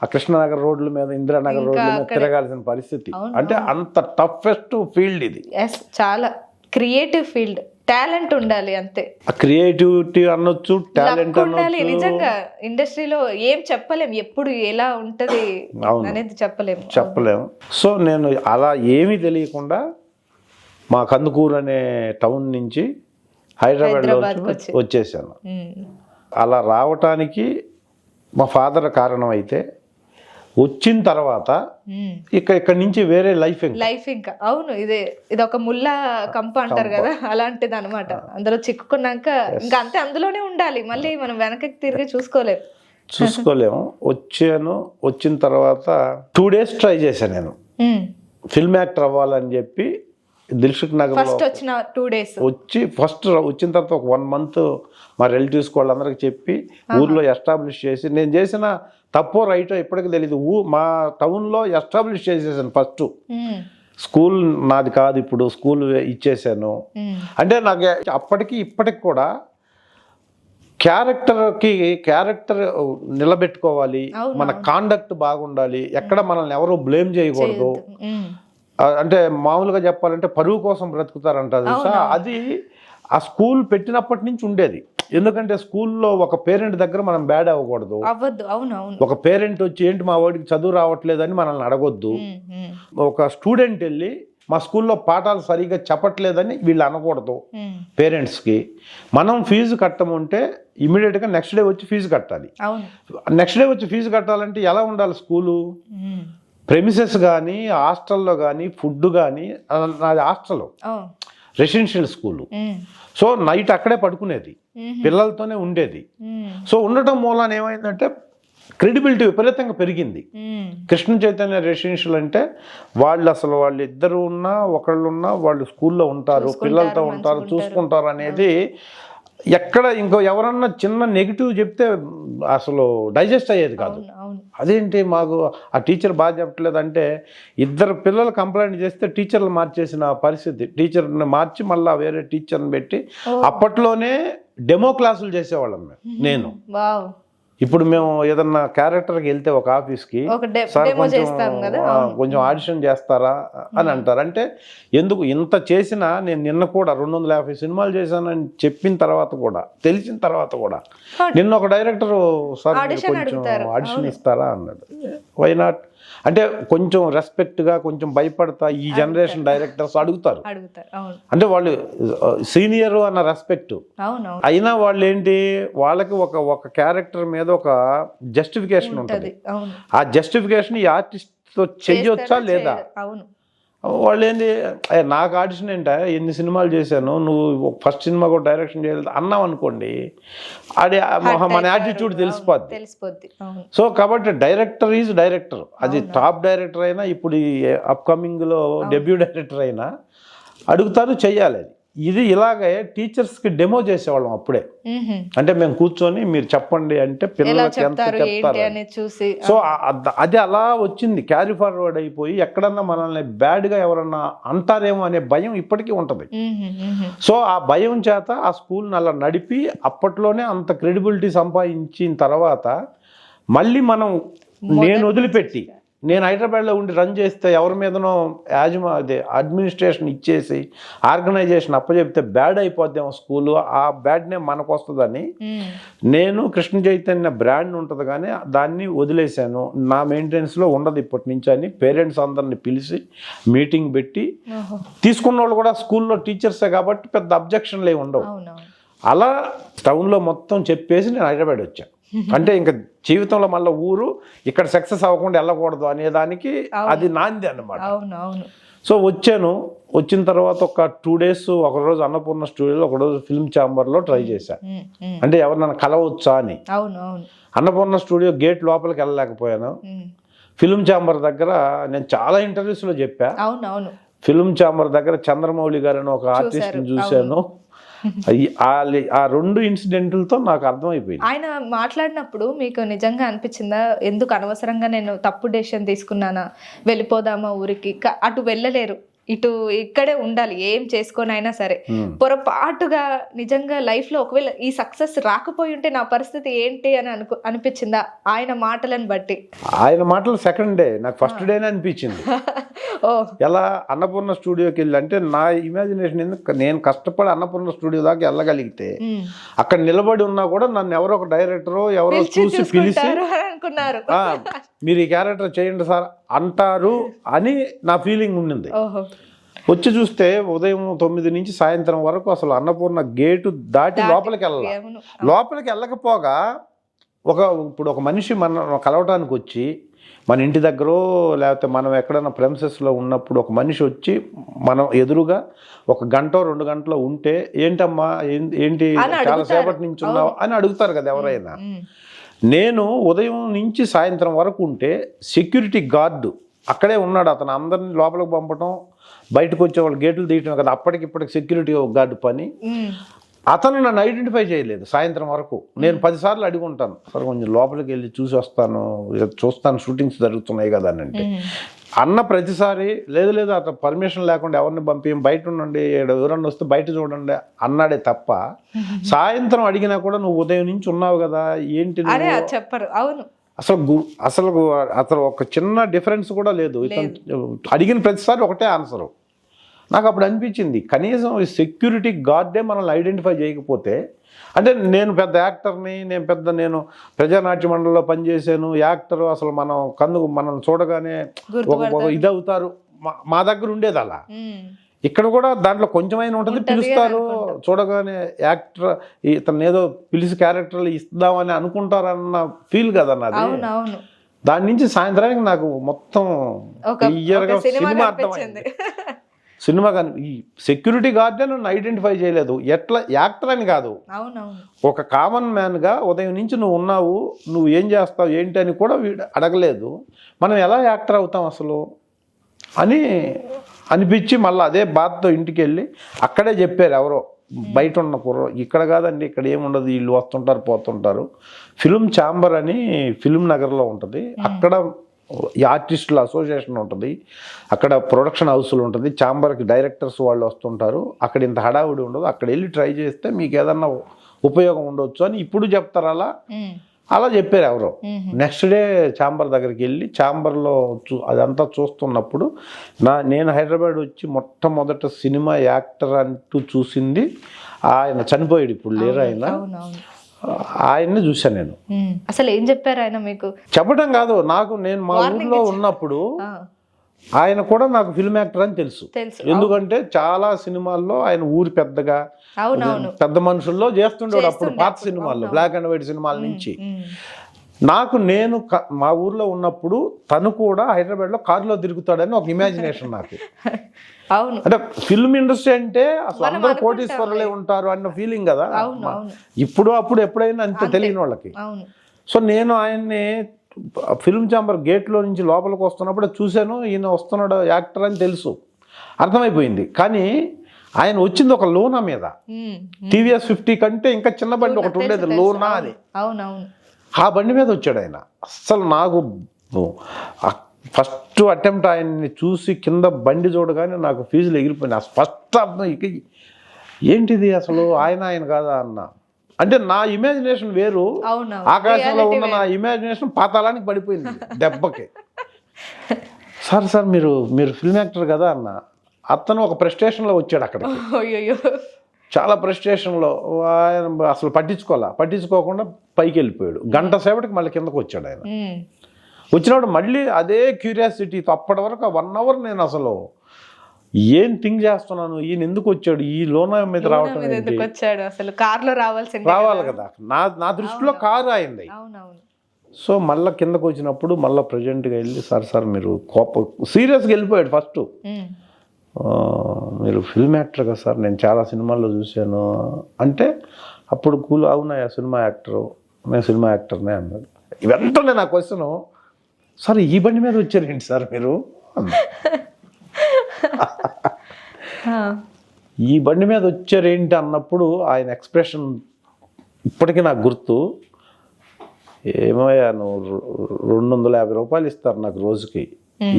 ఆ కృష్ణనగర్ రోడ్ల మీద, ఇందిరానగర్ రోడ్ల మీద తిరగాల్సిన పరిస్థితి. అంటే అంత టఫెస్ట్ ఫీల్డ్ ఇది. చాలా క్రియేటివ్ ఫీల్డ్. టాలెంట్ ఉండాలి అంతే, క్రియేటివిటీ అనొచ్చు, టాలెంట్ ఉండాలి. నిజంగా ఇండస్ట్రీలో ఏం చెప్పలేం, ఎప్పుడు ఎలా ఉంటది అనేది చెప్పలేము. సో నేను అలా ఏమీ తెలియకుండా మా కందుకూరు అనే టౌన్ నుంచి హైదరాబాద్లో వచ్చేసాను. అలా రావటానికి మా ఫాదర్ కారణం అయితే, వచ్చిన తర్వాత ఇక్కడి నుంచి వేరే లైఫ్ ఇంకా అవును, ఇది ఒక ముళ్ళ కంప అంటారు కదా, అలాంటిది అనమాట. అందులో చిక్కుకున్నాక ఇంకా అంతే, అందులోనే ఉండాలి, మళ్ళీ మనం వెనక్కి తిరిగి చూసుకోలేము. వచ్చిన తర్వాత 2 days ట్రై చేశాను నేను ఫిల్మ్ యాక్టర్ అవ్వాలని చెప్పి. దిల్సుఖ్ నగర్ ఫస్ట్ వచ్చిన 2 days వచ్చిన తర్వాత ఒక 1 month మా రిలేటివ్స్ వాళ్ళందరికి చెప్పి ఊర్లో ఎస్టాబ్లిష్ చేసి, నేను చేసిన తప్పో రైటో ఇప్పటికీ తెలియదు, మా టౌన్లో ఎస్టాబ్లిష్ చేసేసాను. ఫస్ట్ స్కూల్ నాది కాదు, ఇప్పుడు స్కూల్ ఇచ్చేసాను. అంటే నాకు అప్పటికి ఇప్పటికి కూడా క్యారెక్టర్ నిలబెట్టుకోవాలి, మన కాండక్ట్ బాగుండాలి, ఎక్కడ మనల్ని ఎవరు బ్లేమ్ చేయకూడదు. అంటే మామూలుగా చెప్పాలంటే పరువు కోసం బ్రతుకుతారంటారు తెలుసా, అది ఆ స్కూల్ పెట్టినప్పటి నుంచి ఉండేది. ఎందుకంటే స్కూల్లో ఒక పేరెంట్ దగ్గర మనం బ్యాడ్ అవ్వకూడదు. ఒక పేరెంట్ వచ్చి ఏంటి మా వాడికి చదువు రావట్లేదని మనల్ని అడగొద్దు. ఒక స్టూడెంట్ వెళ్ళి మా స్కూల్లో పాఠాలు సరిగా చెప్పట్లేదని వీళ్ళు అనకూడదు. పేరెంట్స్కి మనం ఫీజు కట్టమంటే ఇమీడియట్గా నెక్స్ట్ డే వచ్చి ఫీజు కట్టాలి. నెక్స్ట్ డే వచ్చి ఫీజు కట్టాలంటే ఎలా ఉండాలి స్కూలు? ప్రెమిసెస్ కానీ, హాస్టల్లో కానీ, ఫుడ్ కానీ, నాది hostel, residential school. So night అక్కడే పడుకునేది, పిల్లలతోనే ఉండేది. సో ఉండటం మూలాన ఏమైందంటే క్రెడిబిలిటీ విపరీతంగా పెరిగింది. కృష్ణ చైతన్య రెసిడెన్షియల్ అంటే వాళ్ళు ఇద్దరు ఉన్నా ఒకళ్ళు ఉన్నా వాళ్ళు స్కూల్లో ఉంటారు, పిల్లలతో ఉంటారు, చూసుకుంటారు అనేది ఎక్కడ ఇంకో ఎవరన్నా చిన్న నెగిటివ్ చెప్తే అసలు డైజెస్ట్ అయ్యేది కాదు. అదేంటి మాకు ఆ టీచర్ బాగా చెప్పట్లేదు అంటే, 2 పిల్లలు కంప్లైంట్ చేస్తే టీచర్లు మార్చేసిన పరిస్థితి. టీచర్ని మార్చి మళ్ళీ వేరే టీచర్ని పెట్టి అప్పట్లోనే డెమో క్లాసులు చేసేవాళ్ళం నేను. ఇప్పుడు మేము ఏదన్నా క్యారెక్టర్కి వెళ్తే ఒక ఆఫీస్కి, సార్ కొంచెం ఆడిషన్ చేస్తారా అని అంటారు. అంటే ఎందుకు ఇంత చేసినా, నేను నిన్న కూడా 250 సినిమాలు చేశానని చెప్పిన తర్వాత కూడా, తెలిసిన తర్వాత కూడా, నిన్న ఒక డైరెక్టర్ సార్ కొంచెం ఆడిషన్ ఇస్తారా అన్నాడు. వై నాట్ అంటే కొంచెం రెస్పెక్ట్గా, కొంచెం భయపడతా ఈ జనరేషన్ డైరెక్టర్స్ అడుగుతారు. అంటే వాళ్ళు సీనియర్ అన్న రెస్పెక్ట్. అయినా వాళ్ళు ఏంటి, వాళ్ళకి ఒక క్యారెక్టర్ మీద ఒక జస్టిఫికేషన్ ఉంటుంది. ఆ జస్టిఫికేషన్ ఈ ఆర్టిస్ట్తో చెయ్యొచ్చా లేదా? వాళ్ళు ఏంటి, నాకు ఆడిషన్ ఏంటా, ఎన్ని సినిమాలు చేశాను, నువ్వు ఫస్ట్ సినిమా కూడా డైరెక్షన్ చేయలేదు అన్నావు అనుకోండి, అది మన యాటిట్యూడ్ తెలిసిపోద్ది. సో కాబట్టి డైరెక్టర్ ఈజ్ డైరెక్టర్. అది టాప్ డైరెక్టర్ అయినా, ఇప్పుడు ఈ అప్కమింగ్లో డెబ్యూ డైరెక్టర్ అయినా అడుగుతారు, చెయ్యాలి. అది ఇది ఇలాగే టీచర్స్కి డెమో చేసేవాళ్ళం అప్పుడే. అంటే మేము కూర్చొని మీరు చెప్పండి అంటే పిల్లలకి ఎంత చెప్తారు. సో అది అలా వచ్చింది, క్యారీ ఫార్వర్డ్ అయిపోయి ఎక్కడన్నా మనల్ని బ్యాడ్గా ఎవరన్నా అంటారేమో అనే భయం ఇప్పటికీ ఉంటుంది. సో ఆ భయం చేత ఆ స్కూల్ని అలా నడిపి అప్పట్లోనే అంత క్రెడిబిలిటీ సంపాదించిన తర్వాత మళ్ళీ నేను వదిలిపెట్టి, నేను హైదరాబాద్లో ఉండి రన్ చేస్తే ఎవరి మీదనో అడ్మినిస్ట్రేషన్ ఇచ్చేసి ఆర్గనైజేషన్ అప్పచెప్తే బ్యాడ్ అయిపోద్దాం స్కూలు, ఆ బ్యాడ్ నేమ్ మనకు వస్తుందని నేను కృష్ణ చైతన్య బ్రాండ్ ఉంటుంది కానీ దాన్ని వదిలేశాను. నా మెయింటెనెన్స్లో ఉండదు ఇప్పటి నుంచి అని పేరెంట్స్ అందరిని పిలిచి మీటింగ్ పెట్టి, తీసుకున్న వాళ్ళు కూడా స్కూల్లో టీచర్సే కాబట్టి పెద్ద అబ్జెక్షన్లు ఏమి ఉండవు. అలా టౌన్లో మొత్తం చెప్పేసి నేను హైదరాబాద్ వచ్చాను. అంటే ఇంకా జీవితంలో మళ్ళీ ఊరు ఇక్కడ సక్సెస్ అవ్వకుండా వెళ్ళకూడదు అనేదానికి అది నాంది అన్నమాట. సో వచ్చిన తర్వాత ఒక 2 days, ఒకరోజు అన్నపూర్ణ స్టూడియోలో, ఒకరోజు ఫిల్మ్ ఛాంబర్లో ట్రై చేశాను. అంటే ఎవరినైనా కలవచ్చా అని. అన్నపూర్ణ స్టూడియో గేట్ లోపలికి వెళ్ళలేకపోయాను. ఫిల్మ్ ఛాంబర్ దగ్గర నేను చాలా ఇంటర్వ్యూస్లో చెప్పా. ఫిల్మ్ ఛాంబర్ దగ్గర చంద్రమౌళి గారు అని ఒక ఆర్టిస్ట్ని చూశాను. ఆ 2 ఇన్సిడెంట్లతో నాకు అర్థమైపోయింది. ఆయన మాట్లాడినప్పుడు మీకు నిజంగా అనిపించిందా, ఎందుకు అనవసరంగా నేను తప్పు డెసిషన్ తీసుకున్నానా, వెళ్ళిపోదామా ఊరికి, అటు వెళ్ళలేరు, ఇటు ఇక్కడే ఉండాలి ఏం చేసుకొని అయినా సరే, పొరపాటుగా నిజంగా లైఫ్ లో ఒకవేళ ఈ సక్సెస్ రాకపోయి ఉంటే నా పరిస్థితి ఏంటి అని అనిపించిందా ఆయన మాటలను బట్టి? ఆయన మాటలు సెకండ్ డే, నాకు ఫస్ట్ డేనే అనిపించింది. ఓ ఎలా అన్నపూర్ణ స్టూడియోకి వెళ్ళి, అంటే నా ఇమాజినేషన్ ఎందుకు, నేను కష్టపడి అన్నపూర్ణ స్టూడియో దాకా వెళ్ళగలిగితే అక్కడ నిలబడి ఉన్నా కూడా నన్ను ఎవరో ఒక డైరెక్టరో ఎవరో చూసి పిలిచి అనుకున్నారు మీరు ఈ క్యారెక్టర్ చేయండి సార్ అంటారు అని నా ఫీలింగ్ ఉండింది. వచ్చి చూస్తే ఉదయం 9 నుంచి సాయంత్రం వరకు అసలు అన్నపూర్ణ గేటు దాటి లోపలికి లోపలికి వెళ్ళకపోగా ఇప్పుడు ఒక మనిషి మన కలవటానికి వచ్చి మన ఇంటి దగ్గర లేకపోతే మనం ఎక్కడైనా ప్రెమిసెస్లో ఉన్నప్పుడు ఒక మనిషి వచ్చి మనం ఎదురుగా 1 గంట 2 గంటలో ఉంటే ఏంటమ్మా ఏంటి చాలా సేపటి నుంచి ఉన్నావు అని అడుగుతారు కదా ఎవరైనా. నేను ఉదయం నుంచి సాయంత్రం వరకు ఉంటే సెక్యూరిటీ గార్డు అక్కడే ఉన్నాడు, అతను అందరిని లోపలికి పంపడం, బయటకు వచ్చే వాళ్ళు గేట్లు తీయటం కదా అప్పటికిప్పటికి సెక్యూరిటీ గార్డు పని. అతను నన్ను ఐడెంటిఫై చేయలేదు సాయంత్రం వరకు. నేను 10 సార్లు అడిగి ఉంటాను, సార్ కొంచెం లోపలికి వెళ్ళి చూసి వస్తాను, చూస్తాను షూటింగ్స్ జరుగుతున్నాయి కదా అని. అంటే అన్న ప్రతిసారి లేదు అతను పర్మిషన్ లేకుండా ఎవరిని పంపి బయట ఉండండి, ఎవరన్నా వస్తే బయట చూడండి అన్నాడే తప్ప సాయంత్రం అడిగినా కూడా నువ్వు ఉదయం నుంచి ఉన్నావు కదా ఏంటి చెప్పరు. అవును, అసలు ఒక చిన్న డిఫరెన్స్ కూడా లేదు. అడిగిన ప్రతిసారి ఒకటే ఆన్సరు. నాకు అప్పుడు అనిపించింది కనీసం ఈ సెక్యూరిటీ గార్డే మనల్ని ఐడెంటిఫై చేయకపోతే, అంటే నేను పెద్ద యాక్టర్ని, నేను ప్రజానాట్య మండలిలో పనిచేశాను, యాక్టర్, అసలు మనం చూడగానే ఒక ఇదవుతారు, మా దగ్గర ఉండేది అలా. ఇక్కడ కూడా దాంట్లో కొంచెమైనా ఉంటుంది, పిలుస్తారు చూడగానే యాక్టర్ ఇతను ఏదో పిలిచి క్యారెక్టర్లు ఇస్తామని అనుకుంటారన్న ఫీల్ కదా నాది. దాని నుంచి సాయంత్రానికి నాకు మొత్తం క్లియర్గా సినిమా అర్థమైంది. సినిమా కానీ ఈ సెక్యూరిటీ గార్డే నన్ను ఐడెంటిఫై చేయలేదు, ఎట్లా యాక్టర్ అని కాదు, ఒక కామన్ మ్యాన్గా ఉదయం నుంచి నువ్వు ఉన్నావు, నువ్వు ఏం చేస్తావు ఏంటి అని కూడా అడగలేదు. మనం ఎలా యాక్టర్ అవుతాం అసలు అని అనిపించి మళ్ళీ అదే బాధతో ఇంటికి వెళ్ళి అక్కడే చెప్పారు ఎవరో బయట ఉన్న కుర్ర, ఇక్కడ కాదండి ఇక్కడ ఏముండదు, వీళ్ళు వస్తుంటారు పోతుంటారు, ఫిల్మ్ ఛాంబర్ అని ఫిల్మ్ నగర్లో ఉంటుంది, అక్కడ ఈ ఆర్టిస్టుల అసోసియేషన్ ఉంటుంది, అక్కడ ప్రొడక్షన్ హౌస్లు ఉంటుంది, ఛాంబర్కి డైరెక్టర్స్ వాళ్ళు వస్తుంటారు, అక్కడ ఇంత హడావుడి ఉండదు, అక్కడ వెళ్ళి ట్రై చేస్తే మీకు ఏదన్నా ఉపయోగం ఉండొచ్చు అని ఇప్పుడు చెప్తారు. అలా చెప్పారు ఎవరో. నెక్స్ట్ డే ఛాంబర్ దగ్గరికి వెళ్ళి ఛాంబర్లో అదంతా చూస్తున్నప్పుడు నేను హైదరాబాద్ వచ్చి మొట్టమొదట సినిమా యాక్టర్ అంటూ చూసింది ఆయన, చనిపోయాడు ఇప్పుడు లేరు ఆయన, ఆయన్ని చూశాను నేను. అసలు ఏం చెప్పారు ఆయన మీకు? చెప్పడం కాదు, నేను మా ఊర్లో ఉన్నప్పుడు ఆయన కూడా నాకు ఫిల్మ్ యాక్టర్ అని తెలుసు. ఎందుకంటే చాలా సినిమాల్లో ఆయన ఊరి పెద్దగా పెద్ద మనుషుల్లో చేస్తుండేవాడు అప్పుడు పాత సినిమాల్లో, బ్లాక్ అండ్ వైట్ సినిమాల నుంచి. నేను మా ఊర్లో ఉన్నప్పుడు తను కూడా హైదరాబాద్లో కారులో తిరుగుతాడని ఒక ఇమాజినేషన్ నాకు. అంటే ఫిల్మ్ ఇండస్ట్రీ అంటే అసలు అందరూ కోటీశ్వరులే ఉంటారు అన్న ఫీలింగ్ కదా ఇప్పుడు, అప్పుడు ఎప్పుడైనా అంతే తెలియని వాళ్ళకి. సో నేను ఆయన్ని ఫిల్మ్ ఛాంబర్ గేట్లో నుంచి లోపలికి వస్తున్నప్పుడు చూశాను, ఈయన వస్తున్నాడు యాక్టర్ అని తెలుసు, అర్థమైపోయింది. కానీ ఆయన వచ్చింది ఒక లోనా మీద, టీవీఎస్ 50 కంటే ఇంకా చిన్న బండి ఒకటి ఉండేది లోనా అని, ఆ బండి మీద వచ్చాడు ఆయన. అస్సలు నాకు ఫస్ట్ అటెంప్ట్ ఆయన్ని చూసి కింద బండి చూడగానే నాకు ఫీజులు ఎగిరిపోయినాయి. ఫస్ట్ అర్థం ఏంటిది అసలు ఆయన కాదా అన్న. అంటే నా ఇమాజినేషన్ వేరు, ఆకాశంలో ఉన్న నా ఇమాజినేషన్ పాతాళానికి పడిపోయింది దెబ్బకి. సార్ మీరు ఫిల్మ్ యాక్టర్ కదా అన్న. అతను ఒక ప్రెస్టేషన్లో వచ్చాడు అక్కడ, చాలా ప్రెస్టేషన్లో. ఆయన అసలు పట్టించుకోకుండా పైకి వెళ్ళిపోయాడు. గంట సేపటికి మళ్ళీ కిందకు వచ్చాడు ఆయన. వచ్చినప్పుడు మళ్ళీ అదే క్యూరియాసిటీతో అప్పటి వరకు 1 అవర్ నేను అసలు ఏం థింక్ చేస్తున్నాను, ఈయన ఎందుకు వచ్చాడు, ఈ లోనా మీద రావటం రావాలి కదా, నా దృష్టిలో కారు అయింది. సో మళ్ళీ కిందకు వచ్చినప్పుడు మళ్ళీ ప్రజెంట్గా వెళ్ళి సార్ మీరు సీరియస్గా వెళ్ళిపోయాడు ఫస్ట్. మీరు ఫిల్మ్ యాక్టర్ కదా సార్, నేను చాలా సినిమాల్లో చూశాను అంటే అప్పుడు అవునాయా సినిమా యాక్టరు, నేను సినిమా యాక్టర్నే అన్నాడు. వెంటనే నా క్వశ్చను, సార్ ఈ బండి మీద వచ్చారేంటి సార్ మీరు, ఈ బండి మీద వచ్చారేంటి అన్నప్పుడు ఆయన ఎక్స్ప్రెషన్ ఇప్పటికీ నాకు గుర్తు. ఏమయ్యా నువ్వు 250 రూపాయలు ఇస్తారు నాకు రోజుకి,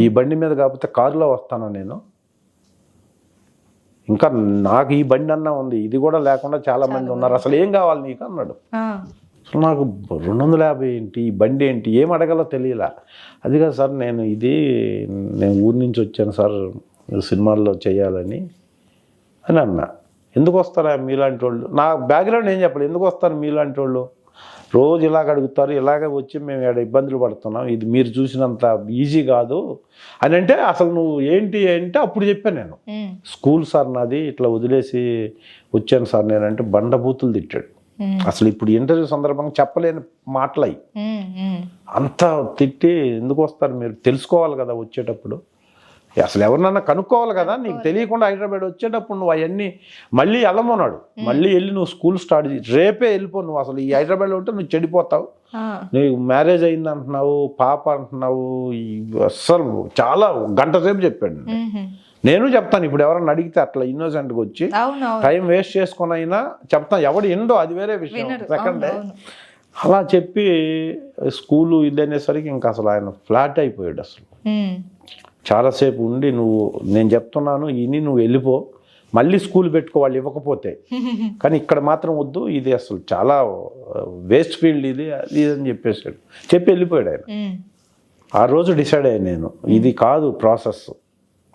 ఈ బండి మీద కాకపోతే కారులో వస్తాను నేను, ఇంకా నాకు ఈ బండి అన్నా ఉంది, ఇది కూడా లేకుండా చాలా మంది ఉన్నారు, అసలు ఏం కావాలి నీకు అన్నాడు. అసలు నాకు 250 ఏంటి, ఈ బండి ఏంటి, ఏం అడగాలో తెలియలా. అది కాదు సార్, నేను ఊరి నుంచి వచ్చాను సార్ సినిమాల్లో చేయాలని అని అన్నా. ఎందుకు వస్తారా మీలాంటి వాళ్ళు, నా బ్యాక్గ్రౌండ్ ఏం చెప్పాలి, ఎందుకు వస్తారు మీలాంటి వాళ్ళు, రోజు ఇలాగ అడుగుతారు, ఇలాగే వచ్చి మేము ఇక్కడ ఇబ్బందులు పడుతున్నాం, ఇది మీరు చూసినంత ఈజీ కాదు అని అంటే, అసలు నువ్వు ఏంటి అంటే అప్పుడు చెప్పాను నేను, స్కూల్ సార్ నాది, ఇట్లా వదిలేసి వచ్చాను సార్ నేనంటే బండబూతులు తిట్టాడు. అసలు ఇప్పుడు ఇంటర్వ్యూ సందర్భంగా చెప్పలేని మాటలయ్యి, అంతా తిట్టి ఎందుకు వస్తారు మీరు, తెలుసుకోవాలి కదా వచ్చేటప్పుడు, అసలు ఎవరినన్నా కనుక్కోవాలి కదా, నీకు తెలియకుండా హైదరాబాద్ వచ్చేటప్పుడు నువ్వు అవన్నీ మళ్ళీ వెళ్ళమన్నాడు. మళ్ళీ వెళ్ళి నువ్వు స్కూల్ స్టార్ట్ చేసి రేపే వెళ్ళిపో, నువ్వు అసలు ఈ హైదరాబాద్లో ఉంటే నువ్వు చెడిపోతావు, నీకు మ్యారేజ్ అయింది అంటున్నావు, పాప అంటున్నావు, అస్సలు చాలా గంట సేపు చెప్పాడు. నేను చెప్తాను, ఇప్పుడు ఎవరన్నా అడిగితే అట్లా ఇన్నోసెంట్గా వచ్చి టైం వేస్ట్ చేసుకుని అయినా చెప్తాను, ఎవడు ఎండో అది వేరే విషయం, సెకండ్ డే అలా చెప్పి స్కూలు ఇది అనేసరికి ఇంకా అసలు ఆయన ఫ్లాట్ అయిపోయాడు. అసలు చాలాసేపు ఉండి, నేను చెప్తున్నాను ఇని నువ్వు వెళ్ళిపో, మళ్ళీ స్కూల్ పెట్టుకో వాళ్ళు ఇవ్వకపోతే, కానీ ఇక్కడ మాత్రం వద్దు, ఇది అసలు చాలా వేస్ట్ ఫీల్డ్ ఇది అది అని చెప్పి వెళ్ళిపోయాడు ఆయన. ఆ రోజు డిసైడ్ అయ్యాను నేను, ఇది కాదు ప్రాసెస్,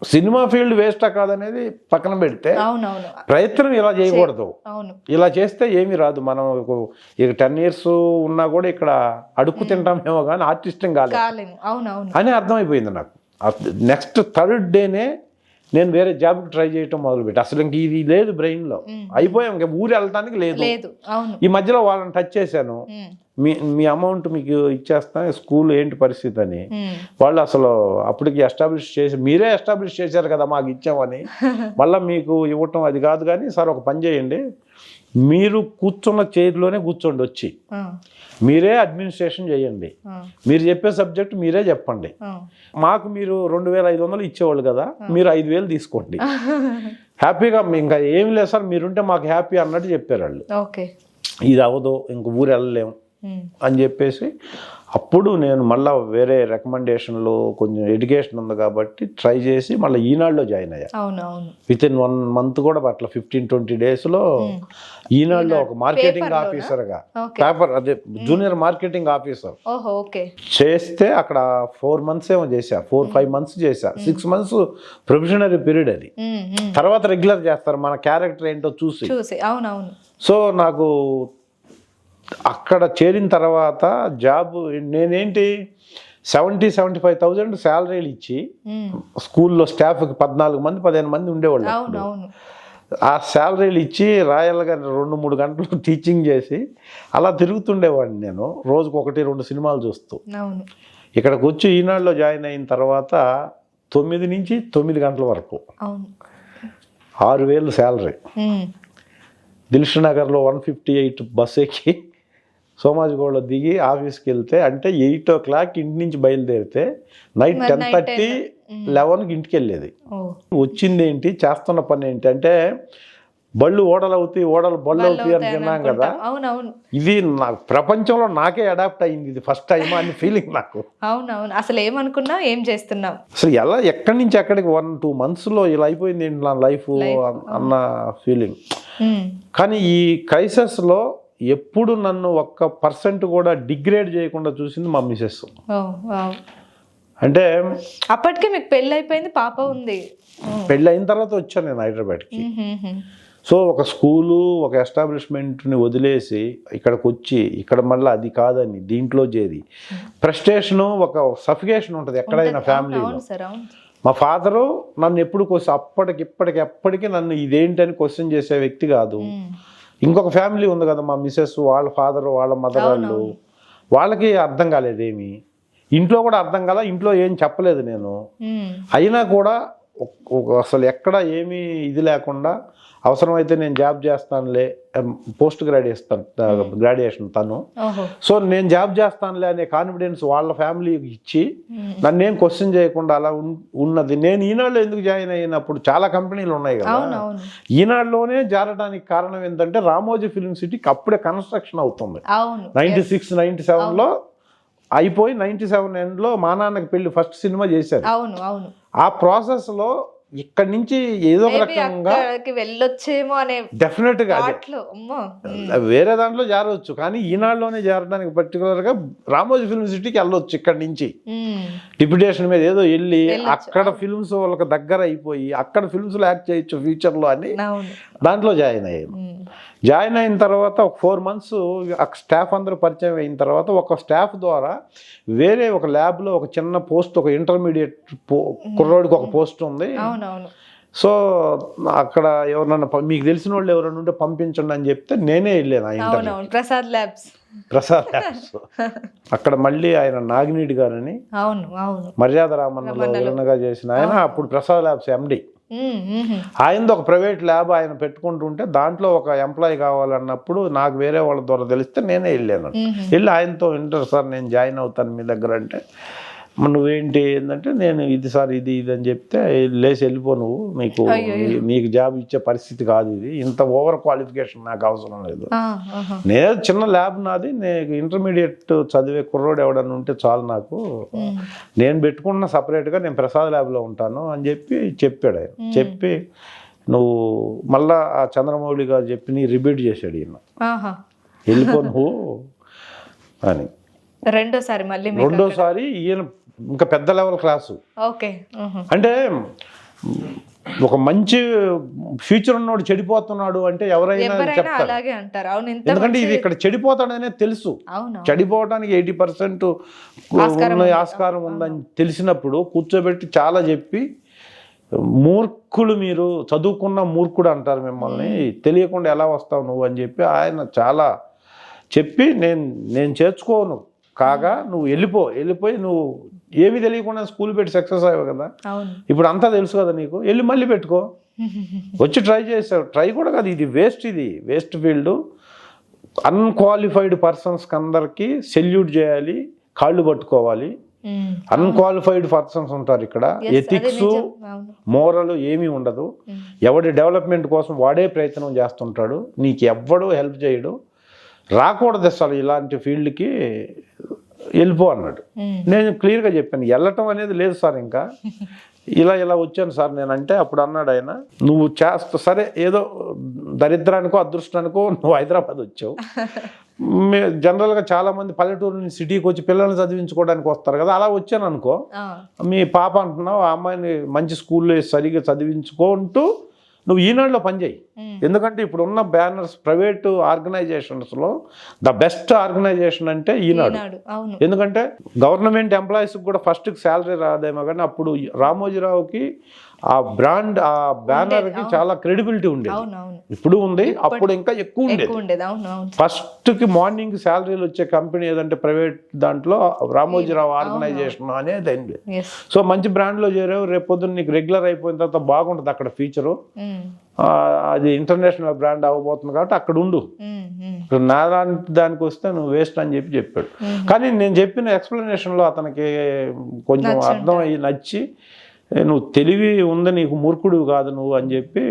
సినిమా ఫీల్డ్ వేస్టా కాదనేది పక్కన పెడితే ప్రయత్నం ఇలా చేయకూడదు, ఇలా చేస్తే ఏమీ రాదు. మనం ఇక 10 years ఉన్నా కూడా ఇక్కడ అడుక్కు తింటామేమో కానీ ఆర్టిస్టం కాలేదు అని అర్థమైపోయింది నాకు. నెక్స్ట్ 3rd డేనే నేను వేరే జాబ్కి ట్రై చేయటం మొదలుపెట్టి, అసలు ఇంక ఇది లేదు బ్రెయిన్లో, అయిపోయాం, ఇంకా ఊరు వెళ్ళటానికి లేదు. ఈ మధ్యలో వాళ్ళని టచ్ చేశాను, మీ అమౌంట్ మీకు ఇచ్చేస్తాను, స్కూల్ ఏంటి పరిస్థితి అని. వాళ్ళు అసలు అప్పటికి మీరే ఎస్టాబ్లిష్ చేశారు కదా మాకు ఇచ్చామని, మళ్ళీ మీకు ఇవ్వటం అది కాదు. కానీ సార్ ఒక పని చేయండి, మీరు కూర్చున్న చైర్లోనే కూర్చోండి, వచ్చి మీరే అడ్మినిస్ట్రేషన్ చేయండి, మీరు చెప్పే సబ్జెక్ట్ మీరే చెప్పండి, మాకు మీరు 2500 ఇచ్చేవాళ్ళు కదా, మీరు 5000 తీసుకోండి, హ్యాపీగా ఇంకా ఏమి లేదు సార్ మీరుంటే మాకు హ్యాపీ అన్నట్టు చెప్పారు వాళ్ళు. ఇది అవ్వదు, ఇంక ఊరు వెళ్ళలేము అని చెప్పేసి అప్పుడు నేను మళ్ళీ వేరే రికమెండేషన్లో కొంచెం ఎడ్యుకేషన్ ఉంది కాబట్టి ట్రై చేసి మళ్ళీ ఈనాడులో జాయిన్ అయ్యా. విత్ ఇన్ 1 month కూడా అట్లా 15-20 daysలో ఈనాడులో ఒక మార్కెటింగ్ ఆఫీసర్గా, పేపర్ అదే జూనియర్ మార్కెటింగ్ ఆఫీసర్ చేస్తే అక్కడ 4 months ఏమో చేశా, 4-5 months చేశా, 6 months ప్రొఫెషనరీ పీరియడ్ అది, తర్వాత రెగ్యులర్ చేస్తారు మన క్యారెక్టర్ ఏంటో చూసి. సో నాకు అక్కడ చేరిన తర్వాత జాబ్ నేనేంటి 70-75,000 శాలరీలు ఇచ్చి స్కూల్లో స్టాఫ్కి 14 మంది 15 మంది ఉండేవాళ్ళు. ఆ శాలరీలు ఇచ్చి రాయల్గా 2-3 గంటలు టీచింగ్ చేసి అలా తిరుగుతుండేవాడిని నేను, రోజుకు 1-2 సినిమాలు చూస్తూ. ఇక్కడికి వచ్చి ఈనాడులో జాయిన్ అయిన తర్వాత 9 నుంచి 9 గంటల వరకు 6,000 శాలరీ. దిల్షుక్ నగర్లో 158 బస్ ఎక్కి సోమాజిగూడలో దిగి ఆఫీస్కి వెళ్తే, అంటే 8 o'clock ఇంటి నుంచి బయలుదేరితే నైట్ 10:30-11కి ఇంటికి వెళ్ళేది. వచ్చింది ఏంటి, చేస్తున్న పని ఏంటి అంటే, బళ్ళు బళ్ళు అవుతాయి అని విన్నాం కదా, ఇది నాకు ప్రపంచంలో నాకే అడాప్ట్ అయింది, ఇది ఫస్ట్ టైం అని ఫీలింగ్ నాకు. అసలు ఏమనుకున్నా ఏం చేస్తున్నాం, అసలు ఎలా ఎక్కడి నుంచి ఎక్కడికి 1-2 monthsలో ఇలా అయిపోయింది ఏంటి నా లైఫ్ అన్న ఫీలింగ్. కానీ ఈ క్రైసిస్లో ఎప్పుడు నన్ను 1% కూడా డిగ్రేడ్ చేయకుండా చూసింది మా మిసెస్. అంటే అప్పటికే మీకు పెళ్ళి అయిపోయింది, పాప ఉంది. పెళ్ళి అయిన తర్వాత వచ్చాను నేను హైదరాబాద్కి. సో ఒక స్కూలు, ఒక ఎస్టాబ్లిష్మెంట్ని వదిలేసి ఇక్కడికి వచ్చి, ఇక్కడ మళ్ళీ అది కాదని దీంట్లో చేరి ప్రెస్టేషను, ఒక సఫికేషన్ ఉంటుంది ఎక్కడైనా ఫ్యామిలీలో. మా ఫాదరు నన్ను ఎప్పుడు ఎప్పటికీ నన్ను ఇదేంటని క్వశ్చన్ చేసే వ్యక్తి కాదు. ఇంకొక ఫ్యామిలీ ఉంది కదా మా మిసెస్, వాళ్ళ ఫాదరు వాళ్ళ మదర్ వాళ్ళు, వాళ్ళకి అర్థం కాలేదేమి, ఇంట్లో కూడా అర్థం కాల, ఇంట్లో ఏం చెప్పలేదు నేను. అయినా కూడా అసలు ఎక్కడ ఏమీ ఇది లేకుండా, అవసరమైతే నేను జాబ్ చేస్తానులే, పోస్ట్ గ్రాడ్యుయేషన్ తను, సో నేను జాబ్ చేస్తానులే అనే కాన్ఫిడెన్స్ వాళ్ళ ఫ్యామిలీకి ఇచ్చి నన్ను ఏం క్వశ్చన్ చేయకుండా అలా ఉన్నది. నేను ఈనాడులో ఎందుకు జాయిన్ అయినప్పుడు చాలా కంపెనీలు ఉన్నాయి కదా, ఈనాడులోనే జారడానికి కారణం ఏంటంటే రామోజీ ఫిల్మ్ సిటీకి అప్పుడే కన్స్ట్రక్షన్ అవుతుంది. 96-97లో అయిపోయి 97 ఎండ్లో మా నాన్నకి పెళ్లి ఫస్ట్ సినిమా చేశారు. ఆ ప్రాసెస్లో ఇక్కడి నుంచి ఏదో ఒక రకంగా అక్కడికి వెళ్ళొచ్చేమో అనే డెఫినెట్ గా అదే. thought లో, అమ్మో. వేరే దాంట్లో చేరవచ్చు కానీ ఈనాడులోనే చేరడానికి పర్టికులర్ గా రామోజీ ఫిల్మ్ సిటీకి వెళ్ళొచ్చు ఇక్కడి నుంచి డిప్యుటేషన్ మీద ఏదో వెళ్ళి అక్కడ ఫిల్మ్స్ వాళ్ళకి దగ్గర అయిపోయి అక్కడ ఫిల్మ్స్ లో యాక్ట్ చేయొచ్చు ఫ్యూచర్ లో అని అవును. దాంట్లో జాయిన్ అయ్యాను. జాయిన్ అయిన తర్వాత ఒక 4 months స్టాఫ్ అందరూ పరిచయం అయిన తర్వాత ఒక స్టాఫ్ ద్వారా వేరే ఒక ల్యాబ్లో ఒక చిన్న పోస్ట్, ఒక ఇంటర్మీడియట్ కుర్రోడికి ఒక పోస్ట్ ఉంది. అవునవును. సో అక్కడ ఎవరన్నా మీకు తెలిసిన వాళ్ళు ఎవరైనా ఉంటే పంపించండి అని చెప్తే నేనే వెళ్ళాను ఆ ఇంటర్వ్యూ. అవునవును. ప్రసాద్ ల్యాబ్స్. ప్రసాద్ ల్యాబ్స్. అక్కడ మళ్ళీ ఆయన నాగినీడి గారని అవును అవును మర్యాద రామన్నలో విలన్గా చేసిన ఆయన అప్పుడు ప్రసాద్ ల్యాబ్స్ ఎండి. ఆయనది ఒక ప్రైవేట్ ల్యాబ్ ఆయన పెట్టుకుంటుంటే దాంట్లో ఒక ఎంప్లాయీ కావాలన్నప్పుడు నాకు వేరే వాళ్ళ ద్వారా తెలిస్తే నేనే వెళ్ళాను. వెళ్ళి ఆయనతో ఇంటర్ సార్ నేను జాయిన్ అవుతాను మీ దగ్గర అంటే, నువ్వేంటి ఏంటంటే నేను ఇది సార్ ఇది ఇది అని చెప్తే లేచి వెళ్ళిపో నువ్వు, నీకు జాబ్ ఇచ్చే పరిస్థితి కాదు ఇది, ఇంత ఓవర్ క్వాలిఫికేషన్ నాకు అవసరం లేదు, నేను చిన్న ల్యాబ్ నాది, నేను ఇంటర్మీడియట్ చదివే కుర్రోడు ఎవడన్నా ఉంటే చాలు నాకు, నేను పెట్టుకున్న సపరేట్గా నేను ప్రసాద్ ల్యాబ్లో ఉంటాను అని చెప్పాడు ఆయన. చెప్పి నువ్వు మళ్ళా ఆ చంద్రమౌళి గారు చెప్పి నీ రిపీట్ చేశాడు ఈయన, వెళ్ళిపో నువ్వు అని. రెండోసారి ఈయన ఇంకా పెద్ద లెవెల్ క్లాసు. అంటే ఒక మంచి ఫ్యూచర్ ఉన్నోడు చెడిపోతున్నాడు అంటే ఎవరైనా చెప్తారు, ఎందుకంటే ఇది ఇక్కడ చెడిపోతాడనే తెలుసు. చెడిపోవడానికి 80% ఆస్కారం ఉందని తెలిసినప్పుడు కూర్చోబెట్టి చాలా చెప్పి, మూర్ఖులు మీరు చదువుకున్న మూర్ఖుడు అంటారు మిమ్మల్ని, తెలియకుండా ఎలా వస్తావు నువ్వు అని చెప్పి ఆయన చాలా చెప్పి నేను చేర్చుకోను కాగా నువ్వు వెళ్ళిపోయి నువ్వు ఏమీ తెలియకుండా స్కూల్ పెట్టి సక్సెస్ అయ్యావు కదా, ఇప్పుడు అంతా తెలుసు కదా నీకు, వెళ్ళి మళ్ళీ పెట్టుకో, వచ్చి ట్రై చేసావు, ట్రై కూడా కాదు ఇది వేస్ట్ ఫీల్డ్, అన్క్వాలిఫైడ్ పర్సన్స్కి అందరికీ సెల్యూట్ చేయాలి, కాళ్ళు పట్టుకోవాలి. అన్క్వాలిఫైడ్ పర్సన్స్ ఉంటారు ఇక్కడ, ఎథిక్స్ మోరల్ ఏమీ ఉండదు, ఎవడి డెవలప్మెంట్ కోసం వాడే ప్రయత్నం చేస్తుంటాడు, నీకు ఎవ్వడూ హెల్ప్ చేయడు, రాకూడదు అసలు ఇలాంటి ఫీల్డ్కి, వెళ్ళిపో అన్నాడు. నేను క్లియర్గా చెప్పాను వెళ్ళటం అనేది లేదు సార్, ఇంకా ఇలా వచ్చాను సార్ నేనంటే, అప్పుడు అన్నాడు ఆయన నువ్వు చేస్తా సరే ఏదో దరిద్రానికో అదృష్టానికో నువ్వు హైదరాబాద్ వచ్చావు, జనరల్గా చాలా మంది పల్లెటూరు నుంచి సిటీకి వచ్చి పిల్లల్ని చదివించుకోవడానికి వస్తారు కదా, అలా వచ్చాను అనుకో, మీ పాప అంటున్నావు ఆ అమ్మాయిని మంచి స్కూల్లో సరిగ్గా చదివించుకుంటూ నువ్వు ఈనాడులో పనిచేయి, ఎందుకంటే ఇప్పుడు ఉన్న బ్యానర్స్ ప్రైవేట్ ఆర్గనైజేషన్స్లో ద బెస్ట్ ఆర్గనైజేషన్ అంటే ఈనాడు. ఎందుకంటే గవర్నమెంట్ ఎంప్లాయీస్కి కూడా ఫస్ట్కి శాలరీ రాదేమో కానీ అప్పుడు రామోజీరావుకి ఆ బ్రాండ్ ఆ బ్యానర్కి చాలా క్రెడిబిలిటీ ఉండేది, ఇప్పుడు ఉంది, అప్పుడు ఇంకా ఎక్కువ ఉండేది. ఫస్ట్కి మార్నింగ్ శాలరీలు వచ్చే కంపెనీ ఏదంటే ప్రైవేట్ దాంట్లో రామోజీరావు ఆర్గనైజేషన్ అనేది అయింది. సో మంచి బ్రాండ్లో చేరావు, రేపు పొద్దున్న నీకు రెగ్యులర్ అయిపోయిన తర్వాత బాగుంటుంది అక్కడ ఫీచరు, అది ఇంటర్నేషనల్ బ్రాండ్ అవ్వబోతుంది కాబట్టి అక్కడ ఉండు, నా దానికి వస్తే నువ్వు వేస్ట్ అని చెప్పాడు. కానీ నేను చెప్పిన ఎక్స్ప్లెనేషన్లో అతనికి కొంచెం అర్థం అయ్యి నచ్చి, నువ్వు తెలివి ఉంది నీకు, మూర్ఖుడు కాదు నువ్వు అని చెప్పి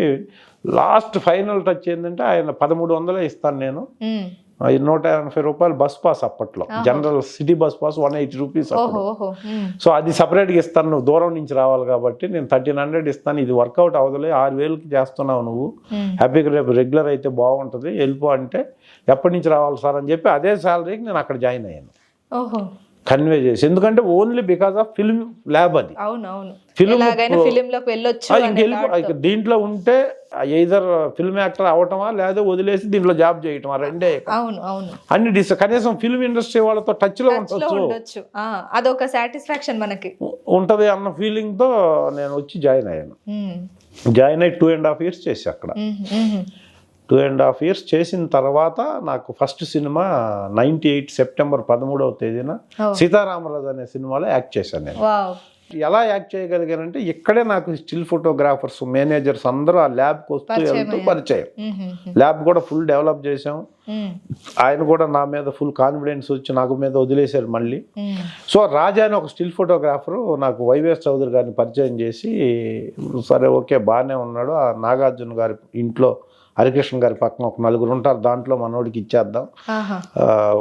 లాస్ట్ ఫైనల్ టచ్ ఏంటంటే ఆయన 1300 ఇస్తాను నేను, 180 రూపాయలు బస్ పాస్ అప్పట్లో, general city bus pass 180 rupees, so అది సపరేట్గా ఇస్తాను, నువ్వు దూరం నుంచి రావాలి కాబట్టి నేను 1300 ఇస్తాను, ఇది వర్కౌట్ అవ్వదులే, 6000కి చేస్తున్నావు నువ్వు, హ్యాపీగా రేపు రెగ్యులర్ అయితే బాగుంటుంది వెళ్ళిపో అంటే, ఎప్పటి నుంచి రావాలి సార్ అని చెప్పి అదే శాలరీకి నేను అక్కడ జాయిన్ అయ్యాను, కన్వే చేసి, ఎందుకంటే only because of film lab, అది దీంట్లో ఉంటే ఎయిదర్ ఫిల్మ్ యాక్టర్ అవటమా లేదా వదిలేసి దీంట్లో జాబ్ చేయటమా, రెండే అన్ని కనీసం ఫిల్మ్ ఇండస్ట్రీ వాళ్ళతో టచ్ లో ఉండొచ్చు, అదొక సాటిస్ఫాక్షన్ మనకి ఉంటది అన్న ఫీలింగ్ తో నేను వచ్చి జాయిన్ అయ్యాను. జాయిన్ అయ్యి 2.5 years చేసి అక్కడ 2.5 years చేసిన తర్వాత నాకు ఫస్ట్ సినిమా 98 సెప్టెంబర్ 13వ తేదీన సీతారామరాజు అనే సినిమాలో యాక్ట్ చేశాను నేను. ఎలా యాక్ట్ చేయగలిగానంటే ఇక్కడే నాకు స్టిల్ ఫోటోగ్రాఫర్స్ మేనేజర్స్ అందరూ ఆ ల్యాబ్కి వస్తూ వెళ్తూ పరిచయం, ల్యాబ్ కూడా ఫుల్ డెవలప్ చేసాం, ఆయన కూడా నా మీద ఫుల్ కాన్ఫిడెన్స్ వచ్చి నాకు మీద వదిలేశారు మళ్ళీ. సో రాజా అని ఒక స్టిల్ ఫోటోగ్రాఫరు నాకు వైవిఎస్ చౌదరి గారిని పరిచయం చేసి, సరే ఓకే బాగానే ఉన్నాడు, ఆ నాగార్జున గారి ఇంట్లో హరికృష్ణ గారి పక్కన ఒక 4 ఉంటారు, దాంట్లో మనోడికి ఇచ్చేద్దాం,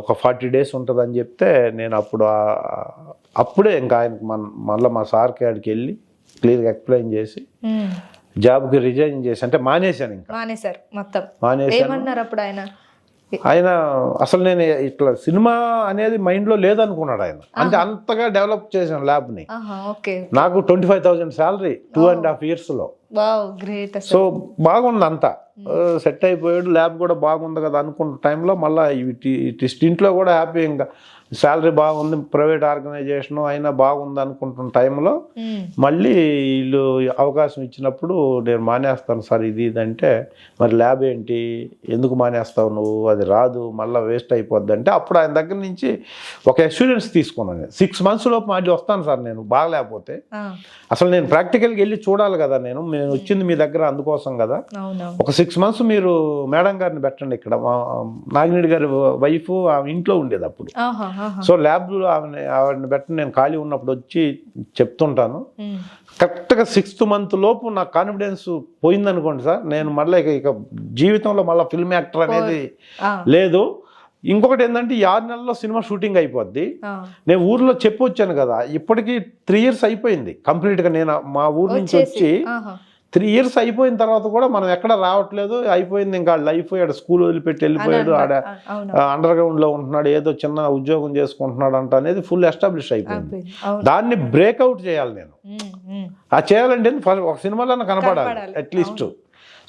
ఒక 40 days ఉంటుంది అని చెప్తే, నేను అప్పుడే ఇంకా ఆయనకు మళ్ళీ మా సార్ కాడికి వెళ్ళి క్లియర్గా ఎక్స్ప్లెయిన్ చేసి జాబ్కి రిజైన్ చేసి, అంటే మానేశాను, ఇంకా మానేశారు మొత్తం. మానేశాను. ఏమన్నారు అప్పుడు ఆయన? ఆయన అసలు నేను ఇట్లా సినిమా అనేది మైండ్లో లేదనుకున్నాడు ఆయన. అంటే అంతగా డెవలప్ చేశాను ల్యాబ్ని. నాకు 25,000 శాలరీ 2.5 yearsలో. సో బాగుంది, అంతా సెట్ అయిపోయాడు. ల్యాబ్ కూడా బాగుంది కదా అనుకున్న టైంలో మళ్ళీ స్టింట్లో కూడా హ్యాపీ, ఇంకా శాలరీ బాగుంది, ప్రైవేట్ ఆర్గనైజేషన్ అయినా బాగుంది అనుకుంటున్న టైంలో మళ్ళీ వీళ్ళు అవకాశం ఇచ్చినప్పుడు నేను మానేస్తాను సార్ ఇది అంటే, మరి ల్యాబ్ ఏంటి, ఎందుకు మానేస్తావు నువ్వు, అది రాదు, మళ్ళీ వేస్ట్ అయిపోద్ది అంటే, అప్పుడు ఆయన దగ్గర నుంచి ఒక ఎక్స్పీరియన్స్ తీసుకున్నాను. నేను 6 months లోపు మళ్ళీ వస్తాను సార్, నేను బాగలేకపోతే. అసలు నేను ప్రాక్టికల్గా వెళ్ళి చూడాలి కదా, నేను వచ్చింది మీ దగ్గర అందుకోసం కదా. ఒక 6 months మీరు మేడం గారిని పెట్టండి ఇక్కడ, నాగిరెడ్డి గారి వైఫ్ ఆమె ఇంట్లో ఉండేది అప్పుడు. సో ల్యాబ్లో ఆవిడని పెట్టండి, నేను ఖాళీ ఉన్నప్పుడు వచ్చి చెప్తుంటాను. కరెక్ట్గా 6th month లోపు నాకు కాన్ఫిడెన్స్ పోయిందనుకోండి సార్, నేను మళ్ళీ ఇక జీవితంలో మళ్ళీ ఫిల్మ్ యాక్టర్ అనేది లేదు. ఇంకొకటి ఏంటంటే, ఈ 6 నెలల్లో సినిమా షూటింగ్ అయిపోద్ది. నేను ఊర్లో చెప్పొచ్చాను కదా, ఇప్పటికీ 3 years అయిపోయింది కంప్లీట్గా. నేను మా ఊరు నుంచి వచ్చి 3 years అయిపోయిన తర్వాత కూడా మనం ఎక్కడ రావట్లేదు, అయిపోయింది ఇంకా లైఫ్. ఆడ స్కూల్ వదిలిపెట్టి వెళ్ళిపోయాడు, ఆడ అండర్ గ్రౌండ్లో ఉంటున్నాడు, ఏదో చిన్న ఉద్యోగం చేసుకుంటున్నాడు అంట అనేది ఫుల్ ఎస్టాబ్లిష్ అయిపోయింది. దాన్ని బ్రేక్అవుట్ చేయాలి నేను. అది చేయాలంటే ఒక సినిమాలో కనపడాలి అట్లీస్ట్.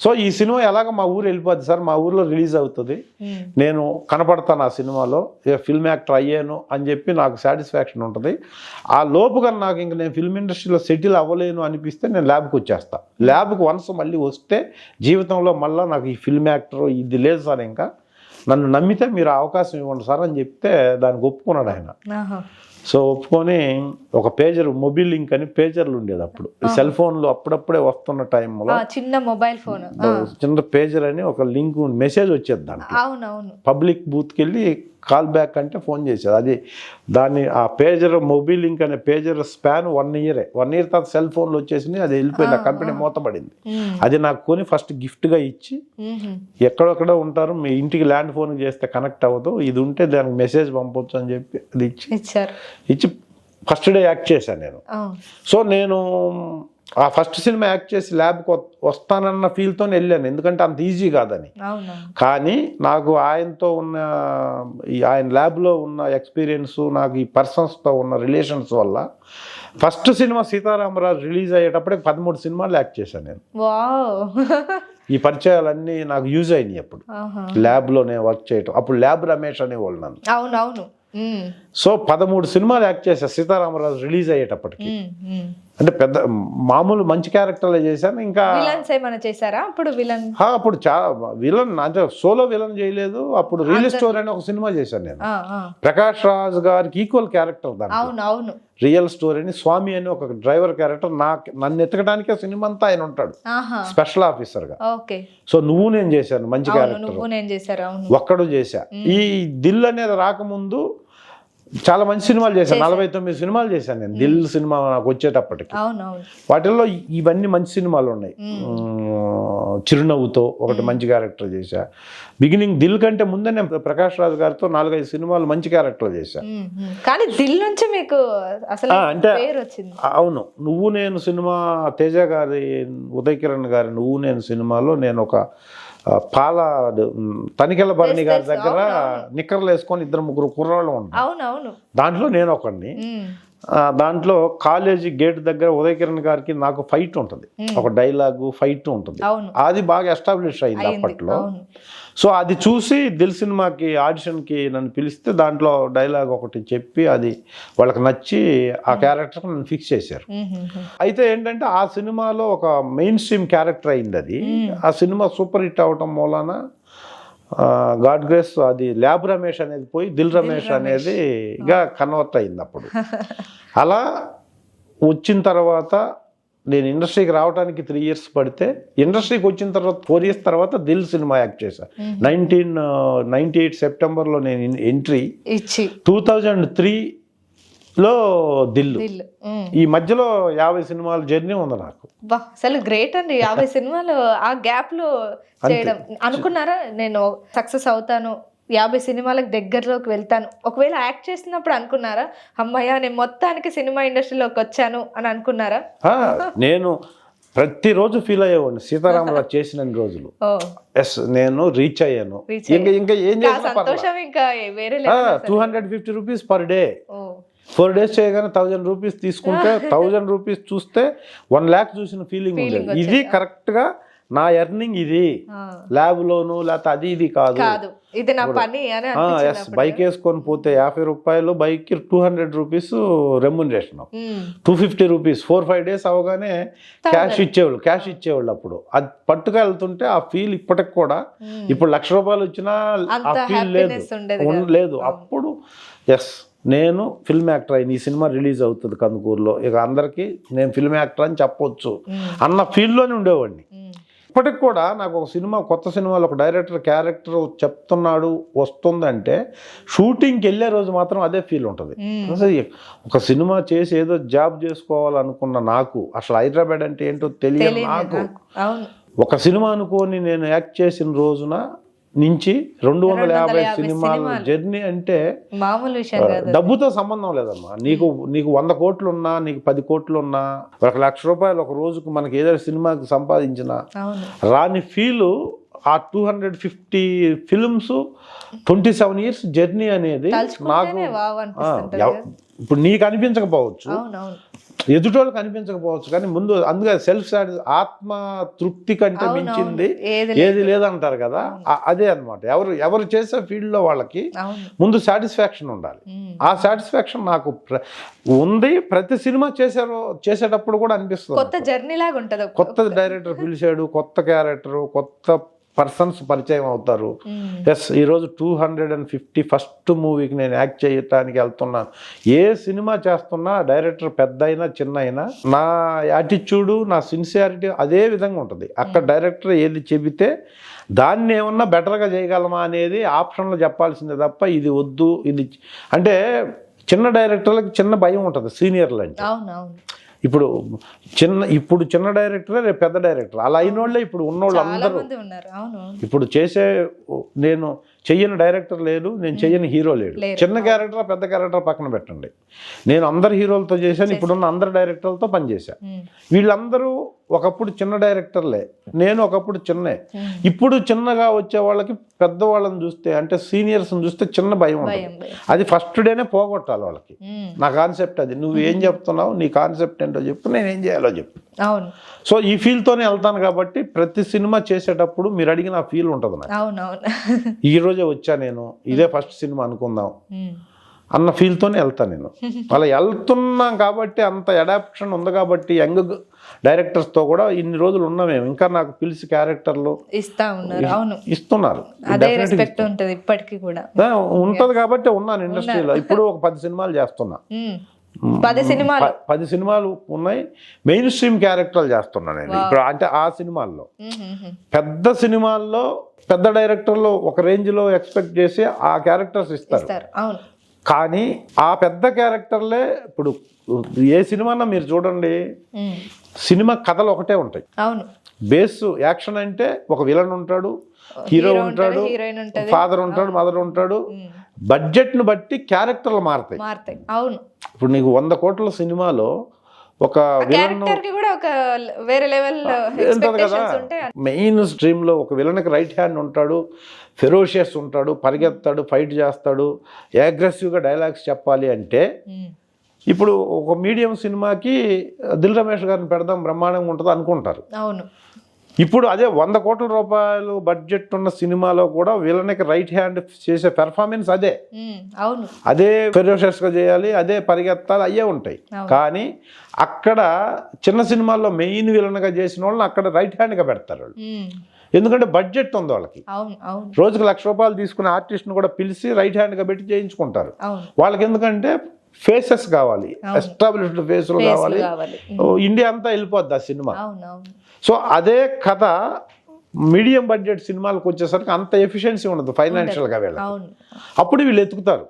సో ఈ సినిమా ఎలాగ మా ఊరు వెళ్ళిపోద్ది సార్, మా ఊర్లో రిలీజ్ అవుతుంది, నేను కనపడతాను ఆ సినిమాలో, ఫిల్మ్ యాక్టర్ అయ్యాను అని చెప్పి నాకు సాటిస్ఫాక్షన్ ఉంటుంది. ఆ లోపుగా నాకు ఇంక నేను ఫిల్మ్ ఇండస్ట్రీలో సెటిల్ అవ్వలేను అనిపిస్తే నేను ల్యాబ్కి వచ్చేస్తాను. ల్యాబ్కి వన్స్ మళ్ళీ వస్తే జీవితంలో మళ్ళీ నాకు ఈ ఫిల్మ్ యాక్టర్ ఇది లేదు సార్, ఇంకా నన్ను నమ్మితే మీరు అవకాశం ఇవ్వండి సార్ అని చెప్తే దానికి ఒప్పుకున్నాడు ఆయన. సో ఒప్పుకొని ఒక పేజర్, మొబైల్ లింక్ అని పేజర్లు ఉండేది అప్పుడు, సెల్ ఫోన్లు అప్పుడప్పుడే వస్తున్న టైంలో, చిన్న మొబైల్ ఫోన్, చిన్న పేజర్ అని ఒక లింక్ మెసేజ్ వచ్చేది దాంట్లో. పబ్లిక్ బూత్కి వెళ్ళి కాల్ బ్యాక్ అంటే ఫోన్ చేసేది. అది దాన్ని ఆ పేజర్, మొబైల్ లింక్ అనే పేజర్ స్పాన్ 1 year. 1 year తర్వాత సెల్ ఫోన్లు వచ్చేసినాయి, అది వెళ్ళిపోయింది, ఆ కంపెనీ మూతపడింది. అది నాకు కొని ఫస్ట్ గిఫ్ట్గా ఇచ్చి, ఎక్కడెక్కడ ఉంటారు మీ ఇంటికి ల్యాండ్ ఫోన్ చేస్తే కనెక్ట్ అవ్వదు, ఇది ఉంటే దానికి మెసేజ్ పంపొచ్చు అని చెప్పి అది ఇచ్చి ఫస్ట్ డే యాక్ట్ చేశాను నేను. సో నేను ఆ ఫస్ట్ సినిమా యాక్ట్ చేసి ల్యాబ్కి వస్తానన్న ఫీల్తో వెళ్ళాను, ఎందుకంటే అంత ఈజీ కాదని. కానీ నాకు ఆయనతో ఉన్న ఆయన ల్యాబ్లో ఉన్న ఎక్స్పీరియన్స్, నాకు ఈ పర్సన్స్తో ఉన్న రిలేషన్స్ వల్ల ఫస్ట్ సినిమా సీతారామరాజు రిలీజ్ అయ్యేటప్పుడే 13 సినిమాలు యాక్ట్ చేశాను నేను. ఈ పరిచయాలన్నీ నాకు యూజ్ అయినాయి అప్పుడు ల్యాబ్లో నేను వర్క్ చేయటం. అప్పుడు ల్యాబ్ రమేష్ అనేవాళ్ళు నన్ను. అవునవును. సో 13 సినిమాలు యాక్ట్ చేశా సీతారామరాజు రిలీజ్ అయ్యేటప్పటికి. అంటే పెద్ద మామూలు మంచి క్యారెక్టర్లే చేశాను. ఇంకా చేశారా అప్పుడు? అప్పుడు చాలా విలన్, అంటే సోలో విలన్ చేయలేదు. అప్పుడు రియల్ స్టోరీ అని ఒక సినిమా చేశాను నేను, ప్రకాష్ రాజ్ గారికి ఈక్వల్ క్యారెక్టర్ దాంట్లో. రియల్ స్టోరీ అని స్వామి అని ఒక డ్రైవర్ క్యారెక్టర్, నన్ను ఎతకడానికి సినిమా అంతా ఆయన ఉంటాడు స్పెషల్ ఆఫీసర్ గా. సో నువ్వు నేను చేశాను మంచి క్యారెక్టర్, ఒక్కడు చేశా. ఈ దిల్ అనేది రాకముందు చాలా మంచి సినిమాలు చేశాను, 49 సినిమాలు చేశాను నేను. దిల్ సినిమా నాకు వచ్చేటప్పటికి వాటిల్లో ఇవన్నీ మంచి సినిమాలు ఉన్నాయి. చిరునవ్వుతో ఒకటి మంచి క్యారెక్టర్ చేశా. బిగినింగ్ దిల్ కంటే ముందే నేను ప్రకాష్ రాజ్ గారితో 4-5 సినిమాలు మంచి క్యారెక్టర్ చేశా. కానీ దిల్ నుంచి మీకు అసలు అంటే అవును, నువ్వు నేను సినిమా, తేజ గారి, ఉదయ్ కిరణ్ గారి నువ్వు నేను సినిమాలో నేను ఒక తనికెళ్ళ భరణి గారి దగ్గర నిక్కర్లు వేసుకొని 2-3 కుర్రాళ్ళు ఉంటారు, దాంట్లో నేను ఒకడిని. దాంట్లో కాలేజీ గేట్ దగ్గర ఉదయ్ కిరణ్ గారికి నాకు ఫైట్ ఉంటుంది, ఒక డైలాగు ఫైట్ ఉంటుంది. అది బాగా ఎస్టాబ్లిష్ అయింది అప్పట్లో. సో అది చూసి దిల్ సినిమాకి ఆడిషన్కి నన్ను పిలిస్తే దాంట్లో డైలాగ్ ఒకటి చెప్పి అది వాళ్ళకి నచ్చి ఆ క్యారెక్టర్ నన్ను ఫిక్స్ చేశారు. అయితే ఏంటంటే ఆ సినిమాలో ఒక మెయిన్ స్ట్రీమ్ క్యారెక్టర్ అయింది అది. ఆ సినిమా సూపర్ హిట్ అవటం మూలాన గాడ్ గ్రేస్ అది ల్యాబ్ రమేష్ అనేది పోయి దిల్ రమేష్ అనేదిగా కన్వర్ట్ అయింది అప్పుడు. అలా వచ్చిన తర్వాత నేను ఇండస్ట్రీకి రావడానికి 3 years పడితే, ఇండస్ట్రీకి వచ్చిన తర్వాత 4 years తర్వాత దిల్ సినిమా యాక్ట్ చేశాను. 1998 సెప్టెంబర్లో నేను ఎంట్రీ ఇచ్చి 2003లో దిల్. ఈ మధ్యలో 50 సినిమాల జర్నీ ఉంది నాకు. అసలు గ్రేట్ అండి, 50 సినిమాలు ఆ గ్యాప్ లో చేయడం. అనుకున్నారా నేను సక్సెస్ అవుతాను 50 సినిమాలకు దగ్గరలోకి వెళ్తాను, ఒకవేళ యాక్ట్ చేసినప్పుడు అనుకున్నారా అమ్మయ్య నేను మొత్తానికి సినిమా ఇండస్ట్రీలోకి వచ్చాను అని అనుకున్నారా? నేను ప్రతిరోజు ఫీల్ అయ్యేవాడిని సీతారామరాజు చేసిన రోజులు. ఎస్, నేను రీచ్ అయ్యాను. ఇంకా ఏం చేసినా సంతోషం ఇంకా వేరే 250 రూపీస్ పర్ డే. 4 days చేయగానే 1000 రూపీస్ తీసుకుంటే 1000 రూపీస్ చూస్తే 1 lakh చూసిన ఫీలింగ్ ఉండేది. ఇది కరెక్ట్ గా నా ఎర్నింగ్, ఇది ల్యాబ్ లోను లేకపోతే అది ఇది కాదు, ఇది నా పని అని. ఎస్, బైక్ వేసుకొని పోతే 50 రూపాయలు, బైక్ కి 200 రూపీస్ రెమ్యునరేషన్, 250 రూపీస్ 4-5 days అవగానే క్యాష్ ఇచ్చేవాళ్ళు. అప్పుడు అది పట్టుకు వెళ్తుంటే ఆ ఫీల్ ఇప్పటికి కూడా, ఇప్పుడు 1,00,000 రూపాయలు వచ్చినా ఆ ఫీల్ లేదు. అప్పుడు ఎస్, నేను ఫిల్మ్ యాక్టర్ అయిన, ఈ సినిమా రిలీజ్ అవుతుంది కందుకూరులో, ఇక అందరికీ నేను ఫిల్మ్ యాక్టర్ అని చెప్పొచ్చు అన్న ఫీల్డ్లోనే ఉండేవాడిని. ఇప్పటికి కూడా నాకు ఒక సినిమా, కొత్త సినిమాలో ఒక డైరెక్టర్ క్యారెక్టర్ చెప్తున్నాడు వస్తుందంటే షూటింగ్కి వెళ్ళే రోజు మాత్రం అదే ఫీల్ ఉంటుంది. ఒక సినిమా చేసి ఏదో జాబ్ చేసుకోవాలనుకున్న నాకు, అసలు హైదరాబాద్ అంటే ఏంటో తెలియదు నాకు. ఒక సినిమా అనుకోని నేను యాక్ట్ చేసిన రోజున నుంచి 250 సినిమాల జర్నీ అంటే మామూలు విషయం కాదు. డబ్బుతో సంబంధం లేదమ్మా. నీకు 100 కోట్లు ఉన్నా, నీకు 10 కోట్లు ఉన్నా, 1,00,000 రూపాయలు ఒక రోజుకు మనకి ఏదైనా సినిమాకి సంపాదించినా రాని ఫీలు ఆ 250 ఫిల్మ్స్ 27 years జర్నీ అనేది నాకు, ఇప్పుడు నీకు అనిపించకపోవచ్చు, ఎదుటోళ్ళకి అనిపించకపోవచ్చు, కానీ ముందు అందుకే సెల్ఫ్ ఆత్మ తృప్తి కంటే మించింది ఏది లేదంటారు కదా, అదే అనమాట. ఎవరు చేసే ఫీల్డ్ లో వాళ్ళకి ముందు సాటిస్ఫాక్షన్ ఉండాలి. ఆ సాటిస్ఫాక్షన్ నాకు ఉంది. ప్రతి సినిమా చేసేటప్పుడు కూడా అనిపిస్తుంది కొత్త జర్నీ లాగా ఉంటది. కొత్త డైరెక్టర్ పిలిచాడు, కొత్త క్యారెక్టర్, కొత్త పర్సన్స్ పరిచయం అవుతారు. ఎస్, ఈరోజు 250 ఫస్ట్ మూవీకి నేను యాక్ట్ చేయటానికి వెళ్తున్నాను. ఏ సినిమా చేస్తున్నా డైరెక్టర్ పెద్ద అయినా చిన్న అయినా నా యాటిట్యూడు, నా సిన్సియారిటీ అదే విధంగా ఉంటుంది. అక్కడ డైరెక్టర్ ఏది చెబితే దాన్ని ఏమన్నా బెటర్గా చేయగలమా అనేది ఆప్షన్లో చెప్పాల్సిందే తప్ప ఇది వద్దు, ఇది అంటే చిన్న డైరెక్టర్లకి చిన్న భయం ఉంటుంది సీనియర్లు అంటే. ఇప్పుడు చిన్న డైరెక్టరే రేపు పెద్ద డైరెక్టర్, అలా అయిన వాళ్ళే ఇప్పుడు ఉన్నోళ్ళు అందరూ. ఇప్పుడు నేను చెయ్యని డైరెక్టర్ లేడు, నేను చెయ్యని హీరో లేడు. చిన్న క్యారెక్టర్ పెద్ద క్యారెక్టర్ పక్కన పెట్టండి, నేను అందరు హీరోలతో చేశాను, ఇప్పుడున్న అందరు డైరెక్టర్లతో పనిచేశాను. వీళ్ళందరూ ఒకప్పుడు చిన్న డైరెక్టర్లే, నేను ఒకప్పుడు చిన్నే. ఇప్పుడు చిన్నగా వచ్చే వాళ్ళకి పెద్దవాళ్ళని చూస్తే, అంటే సీనియర్స్ని చూస్తే చిన్న భయం ఉంటుంది. అది ఫస్ట్ డేనే పోగొట్టాలి వాళ్ళకి. నా కాన్సెప్ట్ అది. నువ్వు ఏం చెప్తున్నావు, నీ కాన్సెప్ట్ ఏంటో చెప్పు, నేను ఏం చేయాలో చెప్పు. సో ఈ ఫీల్తోనే వెళ్తాను కాబట్టి ప్రతి సినిమా చేసేటప్పుడు మీరు అడిగిన ఆ ఫీల్ ఉంటుంది నాకు. ఈ రోజే వచ్చా నేను, ఇదే ఫస్ట్ సినిమా అనుకుందాం అన్న ఫీల్తోనే వెళ్తాను నేను. అలా వెళ్తున్నాం కాబట్టి, అంత అడాప్షన్ ఉంది కాబట్టి యంగ్ డైరెక్టర్స్తో కూడా ఇన్ని రోజులు ఉన్నామేమో, ఇంకా నాకు పిలిచి క్యారెక్టర్లు ఇస్తున్నారు. ఉంటది కాబట్టి ఉన్నాను ఇండస్ట్రీలో. ఇప్పుడు ఒక 10 సినిమాలు చేస్తున్నా. 10 సినిమాలు ఉన్నాయి. మెయిన్ స్ట్రీమ్ క్యారెక్టర్లు చేస్తున్నా నేను ఇప్పుడు. అంటే ఆ సినిమాల్లో, పెద్ద సినిమాల్లో పెద్ద డైరెక్టర్లు ఒక రేంజ్లో ఎక్స్పెక్ట్ చేసి ఆ క్యారెక్టర్స్ ఇస్తారు. కానీ ఆ పెద్ద క్యారెక్టర్లే ఇప్పుడు ఏ సినిమా మీరు చూడండి, సినిమా కథలు ఒకటే ఉంటాయి. బేస్ యాక్షన్ అంటే ఒక విలన్ ఉంటాడు, హీరో ఉంటాడు, ఫాదర్ ఉంటాడు, మదర్ ఉంటాడు. బడ్జెట్ను బట్టి క్యారెక్టర్లు మారుతాయి. ఇప్పుడు నీకు 100 కోట్ల సినిమాలో ఒక విలన్ మెయిన్ స్ట్రీమ్ లో ఒక విలన్కి రైట్ హ్యాండ్ ఉంటాడు, ఫెరోషియస్ ఉంటాడు, పరిగెత్తాడు, ఫైట్ చేస్తాడు, అగ్రెసివ్గా డైలాగ్స్ చెప్పాలి అంటే, ఇప్పుడు ఒక మీడియం సినిమాకి దిల్ రమేష్ గారిని పెడదాం బ్రహ్మాండంగా ఉంటుంది అనుకుంటారు. ఇప్పుడు అదే 100 కోట్ల రూపాయలు బడ్జెట్ ఉన్న సినిమాలో కూడా విలన్కి రైట్ హ్యాండ్ చేసే పెర్ఫార్మెన్స్ అదే ఫెరోషియస్ గా చేయాలి, అదే పరిగెత్తాలి, అయ్యే ఉంటాయి. కానీ అక్కడ చిన్న సినిమాల్లో మెయిన్ విలన్ గా చేసిన వాళ్ళని అక్కడ రైట్ హ్యాండ్ గా పెడతారు వాళ్ళు. ఎందుకంటే బడ్జెట్ ఉంది వాళ్ళకి. రోజుకి 1,00,000 రూపాయలు తీసుకునే ఆర్టిస్ట్ని కూడా పిలిచి రైట్ హ్యాండ్ గా పెట్టి చేయించుకుంటారు. వాళ్ళకి ఎందుకంటే ఫేసెస్ కావాలి, ఎస్టాబ్లిష్డ్ ఫేసులు కావాలి. ఇండియా అంతా వెళ్ళిపోద్ది ఆ సినిమా. సో అదే కథ మీడియం బడ్జెట్ సినిమాలకు వచ్చేసరికి అంత ఎఫిషియన్సీ ఉండదు ఫైనాన్షియల్గా వీళ్ళకి. అప్పుడు వీళ్ళు ఎత్తుకుతారు,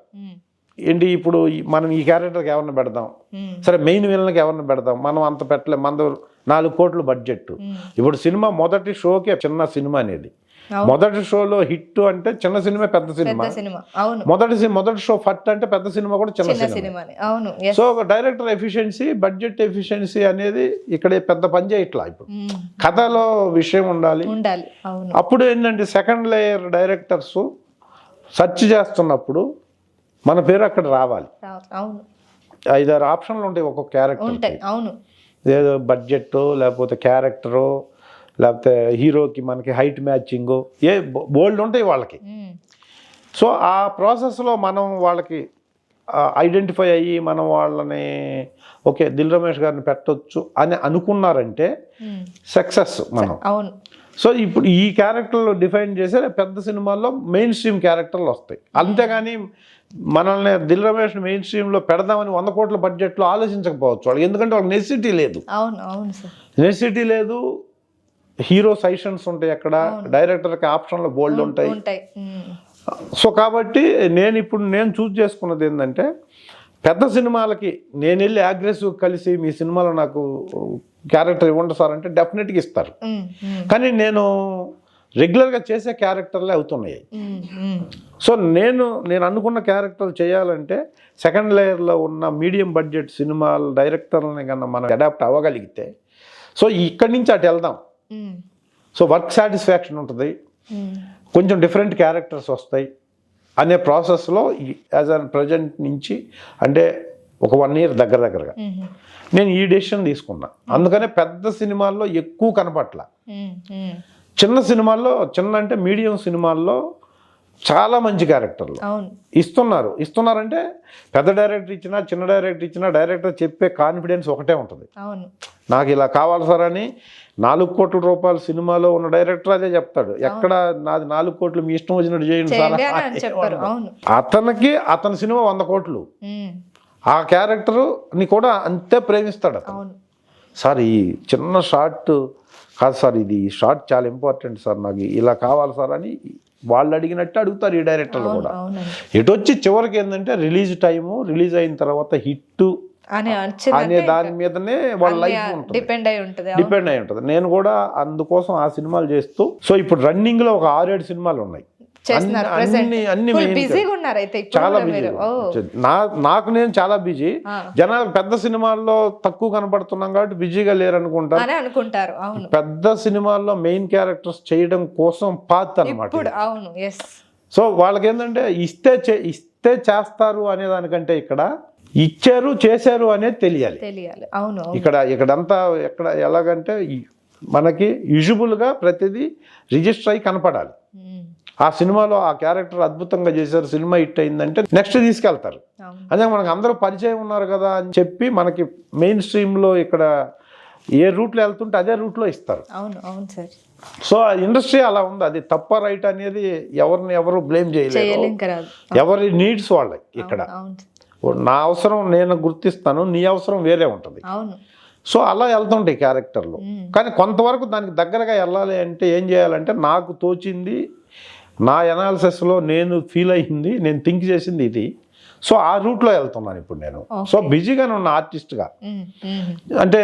ఏంటి ఇప్పుడు మనం ఈ క్యారెక్టర్కి ఎవరిని పెడదాం, సరే మెయిన్ విలన్కి ఎవరిని పెడదాం, మనం అంత పెట్టలేం, మన 4 కోట్లు బడ్జెట్. ఇప్పుడు సినిమా మొదటి షోకే చిన్న సినిమా అనేది మొదటి షోలో హిట్ అంటే చిన్న సినిమా పెద్ద సినిమా, అవును. మొదటి షో ఫట్ అంటే పెద్ద సినిమా కూడా చిన్న సినిమా. అవును. So director efficiency, budget efficiency అనేది ఇక్కడ పెద్ద పని చేయట్లా. ఇప్పుడు కథలో విషయం ఉండాలి. అవును. అప్పుడు ఏంటంటే సెకండ్ లేయర్ డైరెక్టర్స్ సెర్చ్ చేస్తున్నప్పుడు మన పేరు అక్కడ రావాలి. అవును. 5-6 ఆప్షన్లు ఉంటాయి ఒక్కొక్క క్యారెక్టర్. అవును. ఏదో బడ్జెట్, లేకపోతే క్యారెక్టరు, లేకపోతే హీరోకి మనకి హైట్ మ్యాచింగ్, బోల్డ్ ఉంటాయి వాళ్ళకి. సో ఆ ప్రాసెస్లో మనం వాళ్ళకి ఐడెంటిఫై అయ్యి మనం వాళ్ళని ఓకే దిల్ రమేష్ గారిని పెట్టొచ్చు అని అనుకున్నారంటే సక్సెస్ మనం. అవును. సో ఇప్పుడు ఈ క్యారెక్టర్లు డిఫైన్ చేసే పెద్ద సినిమాల్లో మెయిన్ స్ట్రీమ్ క్యారెక్టర్లు వస్తాయి. అంతేగాని మనల్ని దిల్ రమేష్ మెయిన్ స్ట్రీమ్లో పెడదామని 100 కోట్ల బడ్జెట్లో ఆలోచించకపోవచ్చు వాళ్ళు. ఎందుకంటే వాళ్ళకి నెసిటీ లేదు. నెసిటీ లేదు. హీరో సజెషన్స్ ఉంటాయి అక్కడ, డైరెక్టర్కి ఆప్షన్లు బోల్డ్ ఉంటాయి. సో కాబట్టి నేను చూస్ చేసుకున్నది ఏంటంటే పెద్ద సినిమాలకి నేను వెళ్ళి అగ్రెసివ్ కలిసి మీ సినిమాలో నాకు క్యారెక్టర్ ఇవ్వండి సార్ అంటే డెఫినెట్గా ఇస్తారు. కానీ నేను రెగ్యులర్గా చేసే క్యారెక్టర్లే అవుతున్నాయి. సో నేను అనుకున్న క్యారెక్టర్లు చేయాలంటే సెకండ్ లేయర్లో ఉన్న మీడియం బడ్జెట్ సినిమాల డైరెక్టర్లని కన్నా మనం అడాప్ట్ అవ్వగలిగితే సో ఇక్కడి నుంచి అటు వెళ్దాం. సో వర్క్ సాటిస్ఫాక్షన్ ఉంటుంది, కొంచెం డిఫరెంట్ క్యారెక్టర్స్ వస్తాయి అనే ప్రాసెస్లో యాజ్ అన్ ప్రజెంట్ నుంచి అంటే ఒక 1 year దగ్గరగా నేను ఈ డెసిషన్ తీసుకున్నా. అందుకనే పెద్ద సినిమాల్లో ఎక్కువ కనపట్ల, చిన్న సినిమాల్లో, చిన్న అంటే మీడియం సినిమాల్లో చాలా మంచి క్యారెక్టర్లు ఇస్తున్నారంటే పెద్ద డైరెక్టర్ ఇచ్చినా చిన్న డైరెక్టర్ ఇచ్చినా డైరెక్టర్ చెప్పే కాన్ఫిడెన్స్ ఒకటే ఉంటుంది. నాకు ఇలా కావాలి సార్ అని 4 కోట్ల రూపాయల సినిమాలో ఉన్న డైరెక్టర్ అదే చెప్తాడు. ఎక్కడ నాది 4 కోట్లు మీ ఇష్టం వచ్చినట్టు చేయండి సార్. అతనికి అతని సినిమా 100 కోట్లు, ఆ క్యారెక్టర్ని కూడా అంతే ప్రేమిస్తాడు అతను. సార్ ఈ చిన్న షార్ట్ కాదు సార్, ఇది షార్ట్ చాలా ఇంపార్టెంట్ సార్, నాకు ఇలా కావాలి సార్ అని వాళ్ళు అడిగినట్టు అడుగుతారు ఈ డైరెక్టర్లు కూడా. ఎటు వచ్చి చివరికి ఏంటంటే రిలీజ్ టైము, రిలీజ్ అయిన తర్వాత హిట్ అనే దాని మీదనే వాళ్ళ లైఫ్ ఉంటుంది, డిపెండ్ అయి ఉంటుంది. నేను కూడా అందుకోసం ఆ సినిమాలు చేస్తూ సో ఇప్పుడు రన్నింగ్ లో ఒక 6-7 సినిమాలు ఉన్నాయి. అన్ని చాలా బిజీ. నాకు నేను చాలా బిజీ. జనాలు పెద్ద సినిమాల్లో తక్కువ కనబడుతున్నాం కాబట్టి బిజీగా లేరనుకుంటారు. పెద్ద సినిమాల్లో మెయిన్ క్యారెక్టర్స్ చేయడం కోసం పాత్ అన్నమాట. సో వాళ్ళకి ఏంటంటే ఇస్తే చేస్తారు అనే దానికంటే ఇక్కడ ఇచ్చారు చేశారు అనేది తెలియాలి. ఇక్కడంతా ఎలాగంటే మనకి యూజువల్గా ప్రతిదీ రిజిస్టర్ అయ్యి కనపడాలి. ఆ సినిమాలో ఆ క్యారెక్టర్ అద్భుతంగా చేశారు, సినిమా హిట్ అయిందంటే నెక్స్ట్ తీసుకెళ్తారు. అదే మనకు అందరూ పరిచయం ఉన్నారు కదా అని చెప్పి మనకి మెయిన్ స్ట్రీమ్లో ఇక్కడ ఏ రూట్లో వెళ్తుంటే అదే రూట్లో ఇస్తారు. సో ఆ ఇండస్ట్రీ అలా ఉంది. అది తప్ప రైట్ అనేది ఎవరు బ్లేమ్ చేయలేరు. ఎవరి నీడ్స్ వాళ్ళకి. ఇక్కడ నా అవసరం నేను గుర్తిస్తాను, నీ అవసరం వేరే ఉంటుంది. సో అలా వెళ్తుంటాయి క్యారెక్టర్లు. కానీ కొంతవరకు దానికి దగ్గరగా వెళ్ళాలి అంటే ఏం చేయాలంటే నాకు తోచింది, నా ఎనాలిసిస్లో నేను ఫీల్ అయ్యింది, నేను థింక్ చేసింది ఇది. సో ఆ రూట్లో వెళ్తున్నాను ఇప్పుడు నేను. సో బిజీగానే ఉన్న ఆర్టిస్ట్గా. అంటే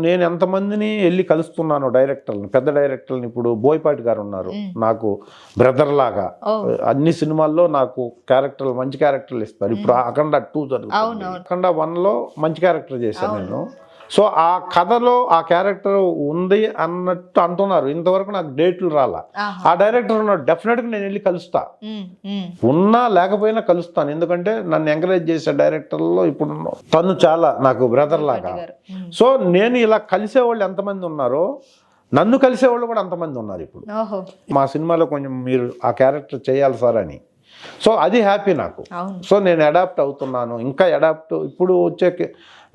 నేను ఎంతమందిని వెళ్ళి కలుస్తున్నాను డైరెక్టర్ని, పెద్ద డైరెక్టర్ని. ఇప్పుడు బోయపాటి గారు ఉన్నారు, నాకు బ్రదర్ లాగా. అన్ని సినిమాల్లో నాకు క్యారెక్టర్లు, మంచి క్యారెక్టర్లు ఇస్తారు. ఇప్పుడు అఖండ 2 జరుగుతుంది, అఖండ 1లో మంచి క్యారెక్టర్ చేశాను నేను. సో ఆ కథలో ఆ క్యారెక్టర్ ఉంది అన్నట్టు అంటున్నారు. ఇంతవరకు నాకు డేట్లు రాలా. ఆ డైరెక్టర్ ఉన్నాడు, డెఫినెట్గా నేను వెళ్ళి కలుస్తా, ఉన్నా లేకపోయినా కలుస్తాను. ఎందుకంటే నన్ను ఎంకరేజ్ చేసే డైరెక్టర్లో ఇప్పుడు తను చాలా నాకు బ్రదర్ లాగా. సో నేను ఇలా కలిసేవాళ్ళు ఎంతమంది ఉన్నారో నన్ను కలిసేవాళ్ళు కూడా అంతమంది ఉన్నారు ఇప్పుడు. మా సినిమాలో కొంచెం మీరు ఆ క్యారెక్టర్ చేయాలి సార్ అని. సో అది హ్యాపీ నాకు. సో నేను అడాప్ట్ అవుతున్నాను, ఇంకా అడాప్ట్. ఇప్పుడు వచ్చే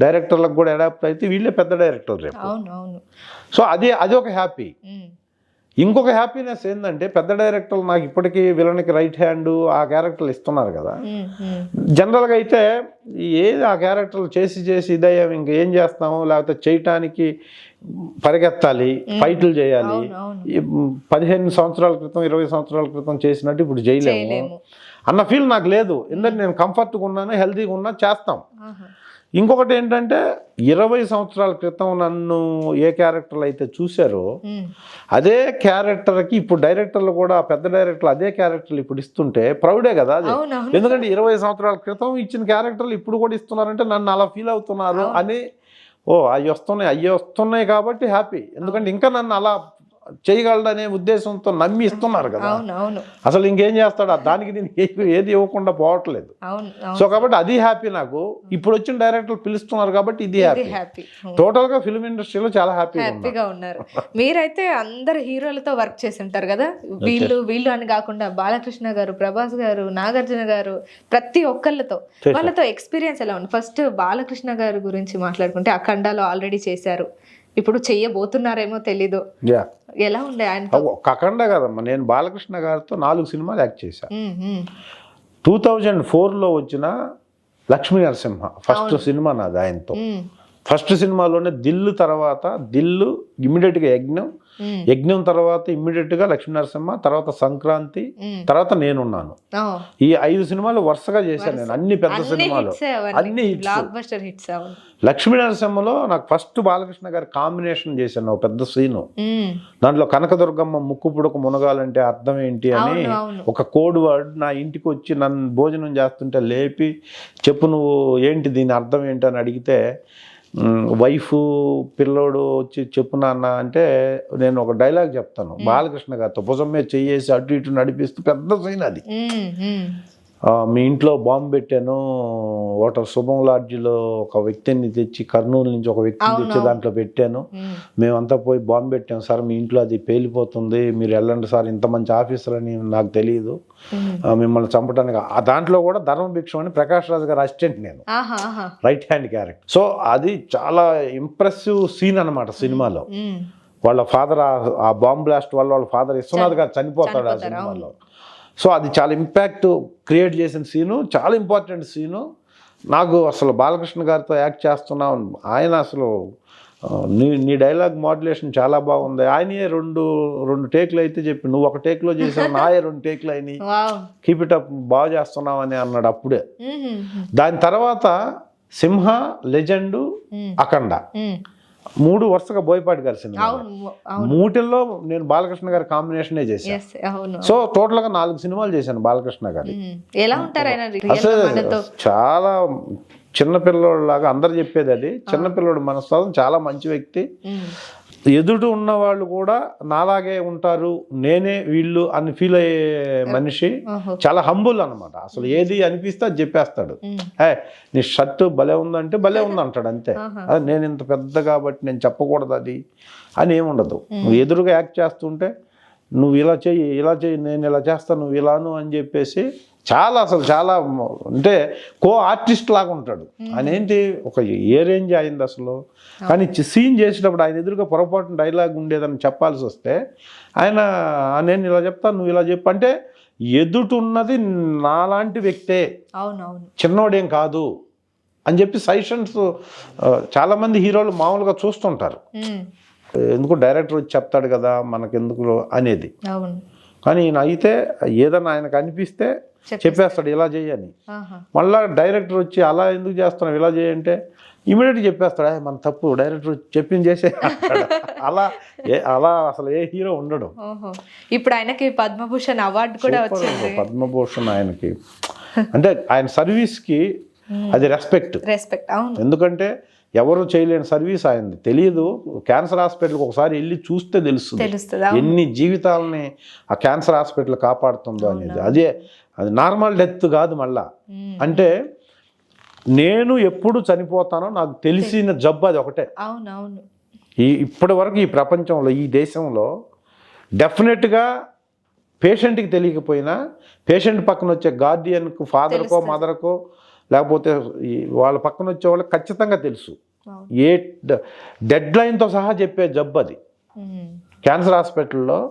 డైరెక్టర్లకు కూడా అడాప్ట్ అయితే వీళ్ళే పెద్ద డైరెక్టర్ రేపు. సో అది ఒక హ్యాపీ. ఇంకొక హ్యాపీనెస్ ఏంటంటే పెద్ద డైరెక్టర్లు నాకు ఇప్పటికీ విలన్కి రైట్ హ్యాండ్ ఆ క్యారెక్టర్లు ఇస్తున్నారు కదా. జనరల్గా అయితే ఏది ఆ క్యారెక్టర్లు చేసి ఇదయ్యా ఇంకేం చేస్తాము, లేకపోతే చేయటానికి పరిగెత్తాలి, ఫైట్లు చేయాలి. 15 సంవత్సరాల క్రితం 20 సంవత్సరాల క్రితం చేసినట్టు ఇప్పుడు చేయలేము అన్న ఫీల్ నాకు లేదు. ఎందుకంటే నేను కంఫర్ట్గా ఉన్నాను, హెల్తీగా ఉన్నా, చేస్తాం. ఇంకొకటి ఏంటంటే 20 సంవత్సరాల క్రితం నన్ను ఏ క్యారెక్టర్లు అయితే చూశారో అదే క్యారెక్టర్కి ఇప్పుడు డైరెక్టర్లు కూడా, పెద్ద డైరెక్టర్లు అదే క్యారెక్టర్లు ఇప్పుడు ఇస్తుంటే ప్రౌడే కదా అది. ఎందుకంటే 20 సంవత్సరాల క్రితం ఇచ్చిన క్యారెక్టర్లు ఇప్పుడు కూడా ఇస్తున్నారంటే నన్ను అలా ఫీల్ అవుతున్నారు అని, అవి వస్తున్నాయి కాబట్టి హ్యాపీ. ఎందుకంటే ఇంకా నన్ను అలా చేయగలడనే ఉద్దేశంతో నమ్మి ఇస్తున్నారు కదా. అసలు ఇంకేం చేస్తాడు, దానికి నేను ఏది ఇవ్వకుండా పోవట్లేదు. సో కాబట్టి అది హ్యాపీ నాకు. ఇప్పుడు వచ్చిన డైరెక్టర్లు పిలుస్తున్నారు కాబట్టి ఇది హ్యాపీ. టోటల్ గా ఫిల్మ్ ఇండస్ట్రీలో చాలా హ్యాపీగా ఉన్నారు. మీరైతే అందరు హీరోలతో వర్క్ చేసి ఉంటారు కదా, వీళ్ళు అని కాకుండా బాలకృష్ణ గారు, ప్రభాస్ గారు, నాగార్జున గారు, ప్రతి ఒక్కళ్ళతో వాళ్ళతో ఎక్స్పీరియన్స్ ఎలా ఉంది? ఫస్ట్ బాలకృష్ణ గారి గురించి మాట్లాడుకుంటే అఖండాలో ఆల్రెడీ చేశారు, ఇప్పుడు చెయ్యబోతున్నారేమో తెలీదు. ఎలా ఉండే ఆయన? అఖండ కదమ్మా, నేను బాలకృష్ణ గారితో 4 సినిమాలు యాక్ట్ చేశాను. 2004లో వచ్చిన లక్ష్మీ నరసింహ ఫస్ట్ సినిమా నాది ఆయనతో. ఫస్ట్ సినిమాలోనే దిల్లు తర్వాత దిల్లు, ఇమ్మీడియట్గా యజ్ఞం తర్వాత ఇమ్మీడియట్గా లక్ష్మీ నరసింహ, తర్వాత సంక్రాంతి, తర్వాత నేనున్నాను. ఈ 5 సినిమాలు వరుసగా చేశాను నేను, అన్ని పెద్ద సినిమాలు, అన్ని హిట్స్. లక్ష్మీ నరసింహలో నాకు ఫస్ట్ బాలకృష్ణ గారి కాంబినేషన్ చేశాను ఒక పెద్ద సీను. దాంట్లో కనకదుర్గమ్మ ముక్కు పుడక మునగాలంటే అర్థం ఏంటి అని ఒక కోడ్ వర్డ్ నా ఇంటికి వచ్చి నన్ను భోజనం చేస్తుంటే లేపి, చెప్పు నువ్వు ఏంటి దీని అర్థం ఏంటి అని అడిగితే, వైఫ్ పిల్లోడు వచ్చి చెప్పు నాన్న అంటే నేను ఒక డైలాగ్ చెప్తాను బాలకృష్ణ గారితో, భుజం మీద చెయ్యేసి అటు ఇటు నడిపిస్తూ పెద్ద సీన్ అది. మీ ఇంట్లో బాంబు పెట్టాను, హోటల్ శుభం లాడ్జిలో ఒక వ్యక్తిని తెచ్చి, కర్నూలు నుంచి ఒక వ్యక్తిని తెచ్చి దాంట్లో పెట్టాను, మేమంతా పోయి బాంబు పెట్టాం సార్, మీ ఇంట్లో అది పేలిపోతుంది, మీరు వెళ్ళండి సార్, ఇంత మంచి ఆఫీసర్ అని నాకు తెలియదు, మిమ్మల్ని చంపడానికి. ఆ దాంట్లో కూడా ధర్మభిక్షం అని ప్రకాష్ రాజు గారు అసిస్టెంట్, నేను రైట్ హ్యాండ్ క్యారెక్టర్. సో అది చాలా ఇంప్రెసివ్ సీన్ అనమాట సినిమాలో. వాళ్ళ ఫాదర్ ఆ బాంబ్ బ్లాస్ట్ వల్ల వాళ్ళ ఫాదర్ విశ్వనాథ్ గారు చనిపోతాడు ఆ సినిమాలో. సో అది చాలా ఇంపాక్ట్ క్రియేట్ చేసిన సీను, చాలా ఇంపార్టెంట్ సీను. నాకు అసలు బాలకృష్ణ గారితో యాక్ట్ చేస్తున్నాం, ఆయన అసలు నీ డైలాగ్ మాడ్యులేషన్ చాలా బాగుంది, ఆయనే రెండు టేక్లు అయితే చెప్పి, నువ్వు ఒక టేక్లో చేసావు, నాయే 2 టేక్లు అయినాయి, కీప్ ఇట్ అప్, బాగా చేస్తున్నావు అని అన్నాడు అప్పుడే. దాని తర్వాత సింహ, లెజెండ్, అఖండ 3 వరుసగా బోయపాటి గారి సినిమా. 3లో నేను బాలకృష్ణ గారి కాంబినేషనే చేశాను. సో టోటల్ గా 4 సినిమాలు చేశాను బాలకృష్ణ గారి. అసలు చాలా చిన్నపిల్లోడిలాగా, అందరు చెప్పేది అది, చిన్నపిల్లోడు మనస్తత్వం, చాలా మంచి వ్యక్తి. ఎదుటి ఉన్న వాళ్ళు కూడా నాలాగే ఉంటారు, నేనే వీళ్ళు అని ఫీల్ అయ్యే మనిషి. చాలా హంబుల్ అనమాట. అసలు ఏది అనిపిస్తే అది చెప్పేస్తాడు. నీ షర్ట్ భలే ఉందంటే భలే ఉంది అంటాడు, అంతే. నేను ఇంత పెద్ద కాబట్టి నేను చెప్పకూడదు అది అని ఏముండదు. నువ్వు ఎదురుగా యాక్ట్ చేస్తుంటే నువ్వు ఇలా చెయ్యి నేను ఇలా చేస్తాను, నువ్వు ఇలాను అని చెప్పేసి చాలా అంటే కో ఆర్టిస్ట్ లాగా ఉంటాడు. ఆయన ఏంటి ఒక ఏ రేంజ్ అయింది అసలు. కానీ సీన్ చేసేటప్పుడు ఆయన ఎదురుగా పొరపాటున డైలాగ్ ఉండేదని చెప్పాల్సి వస్తే ఆయన నేను ఇలా చెప్తాను, నువ్వు ఇలా చెప్పు అంటే ఎదుటున్నది నాలాంటి వ్యక్తే, చిన్నోడేం కాదు అని చెప్పి సజెషన్స్ చాలామంది హీరోలు మామూలుగా చూస్తుంటారు. ఎందుకు డైరెక్టర్ వచ్చి చెప్తాడు కదా మనకెందుకు అనేది. కానీ ఈయన అయితే ఏదన్నా ఆయనకు అనిపిస్తే చెప్పేస్తాడు ఇలా చేయని. మళ్ళా డైరెక్టర్ వచ్చి అలా ఎందుకు చేస్తున్నావు ఇలా చేయంటే ఇమీడియట్గా చెప్పేస్తాడు, మన తప్పు, డైరెక్టర్ చెప్పింది చేసే. అలా అసలు ఏ హీరో ఉండడు. ఇప్పుడు ఆయనకి పద్మభూషణ్ అవార్డు కూడా వచ్చింది. పద్మభూషణ్ ఆయనకి అంటే ఆయన సర్వీస్కి అది రెస్పెక్ట్. ఎందుకంటే ఎవరు చేయలేని సర్వీస్ ఆయనది. తెలియదు, క్యాన్సర్ హాస్పిటల్కి ఒకసారి వెళ్ళి చూస్తే తెలుస్తుంది ఎన్ని జీవితాలని ఆ క్యాన్సర్ హాస్పిటల్ కాపాడుతుందో అనేది. అది నార్మల్ డెత్ కాదు. మళ్ళా అంటే నేను ఎప్పుడు చనిపోతానో నాకు తెలిసిన జబ్బు అది ఒకటే. ఇప్పటి వరకు ఈ ప్రపంచంలో, ఈ దేశంలో డెఫినెట్గా పేషెంట్కి తెలియకపోయినా పేషెంట్ పక్కన వచ్చే గార్డియన్కు, ఫాదర్కో మదర్కో లేకపోతే వాళ్ళ పక్కన వచ్చే వాళ్ళకి ఖచ్చితంగా తెలుసు. ఏ డెడ్ లైన్తో సహా చెప్పే జబ్బు అది. క్యాన్సర్ హాస్పిటల్లో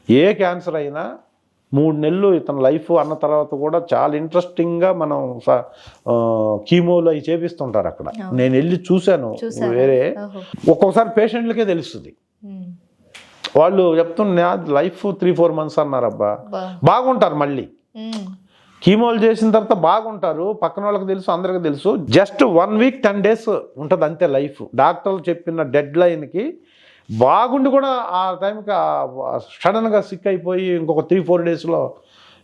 ఏ క్యాన్సర్ అయినా 3 నెలలు ఇతని లైఫ్ అన్న తర్వాత కూడా చాలా ఇంట్రెస్టింగ్గా మనం కీమోలో అవి చేపిస్తుంటారు అక్కడ. నేను వెళ్ళి చూశాను. వేరే ఒక్కొక్కసారి పేషెంట్లకే తెలుస్తుంది. వాళ్ళు చెప్తున్నా లైఫ్ 3-4 మంత్స్ అన్నారు. అబ్బా బాగుంటారు. మళ్ళీ కీమోలు చేసిన తర్వాత బాగుంటారు, పక్కన వాళ్ళకి తెలుసు, అందరికీ తెలుసు. జస్ట్ 1 వీక్ 10 days ఉంటుంది అంతే లైఫ్. డాక్టర్లు చెప్పిన డెడ్ లైన్కి బాగుండి కూడా ఆ టైంకి సడన్గా సిక్ అయిపోయి ఇంకొక 3-4 daysలో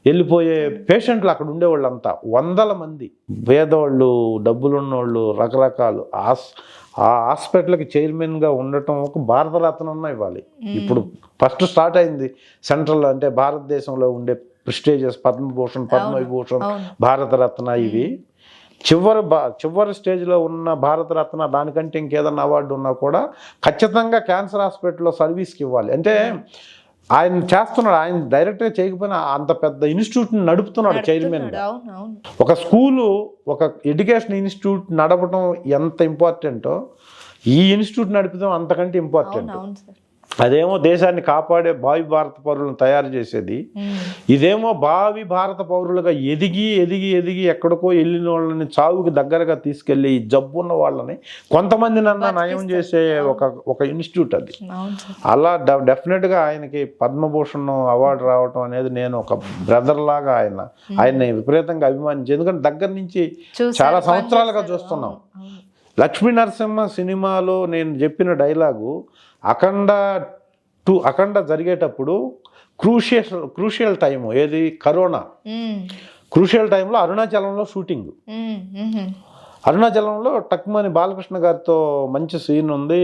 వెళ్ళిపోయే పేషెంట్లు అక్కడ ఉండేవాళ్ళంతా 100 మంది. పేదవాళ్ళు, డబ్బులున్నోళ్ళు, రకరకాలు. ఆ హాస్పిటల్కి చైర్మన్గా ఉండటం ఒక భారతరత్న ఇవ్వాలి. ఇప్పుడు ఫస్ట్ స్టార్ట్ అయింది సెంట్రల్, అంటే భారతదేశంలో ఉండే ప్రెస్టీజియస్ పద్మభూషణ్, పద్మవిభూషణ్, భారతరత్న ఇవి. చివరి స్టేజ్లో ఉన్న భారతరత్న దానికంటే ఇంకేదన్నా అవార్డు ఉన్నా కూడా ఖచ్చితంగా క్యాన్సర్ హాస్పిటల్లో సర్వీస్కి ఇవ్వాలి. అంటే ఆయన చేస్తున్నాడు, ఆయన డైరెక్ట్గా చేయకపోయినా అంత పెద్ద ఇన్స్టిట్యూట్ని నడుపుతున్నాడు చైర్మన్గా. ఒక స్కూలు, ఒక ఎడ్యుకేషన్ ఇన్స్టిట్యూట్ నడపడం ఎంత ఇంపార్టెంటో ఈ ఇన్స్టిట్యూట్ నడిపడం అంతకంటే ఇంపార్టెంట్. అదేమో దేశాన్ని కాపాడే భావి భారత పౌరులను తయారు చేసేది, ఇదేమో భావి భారత పౌరులుగా ఎదిగి ఎదిగి ఎదిగి ఎక్కడికో వెళ్ళిన వాళ్ళని చావుకి దగ్గరగా తీసుకెళ్ళి ఈ జబ్బు ఉన్న వాళ్ళని కొంతమందినన్నా నయం చేసే ఒక ఇన్స్టిట్యూట్ అది. అలా డెఫినెట్గా ఆయనకి పద్మభూషణ్ అవార్డు రావటం అనేది నేను ఒక బ్రదర్ లాగా ఆయన్ని విపరీతంగా అభిమానించి, ఎందుకంటే దగ్గర నుంచి చాలా సంవత్సరాలుగా చూస్తున్నాం. లక్ష్మీ నరసింహ సినిమాలో నేను చెప్పిన డైలాగు అఖండ జరిగేటప్పుడు క్రూషియల్ టైము ఏది, కరోనా క్రూషియల్ టైంలో అరుణాచలంలో షూటింగ్. అరుణాచలంలో టక్మని బాలకృష్ణ గారితో మంచి సీన్ ఉంది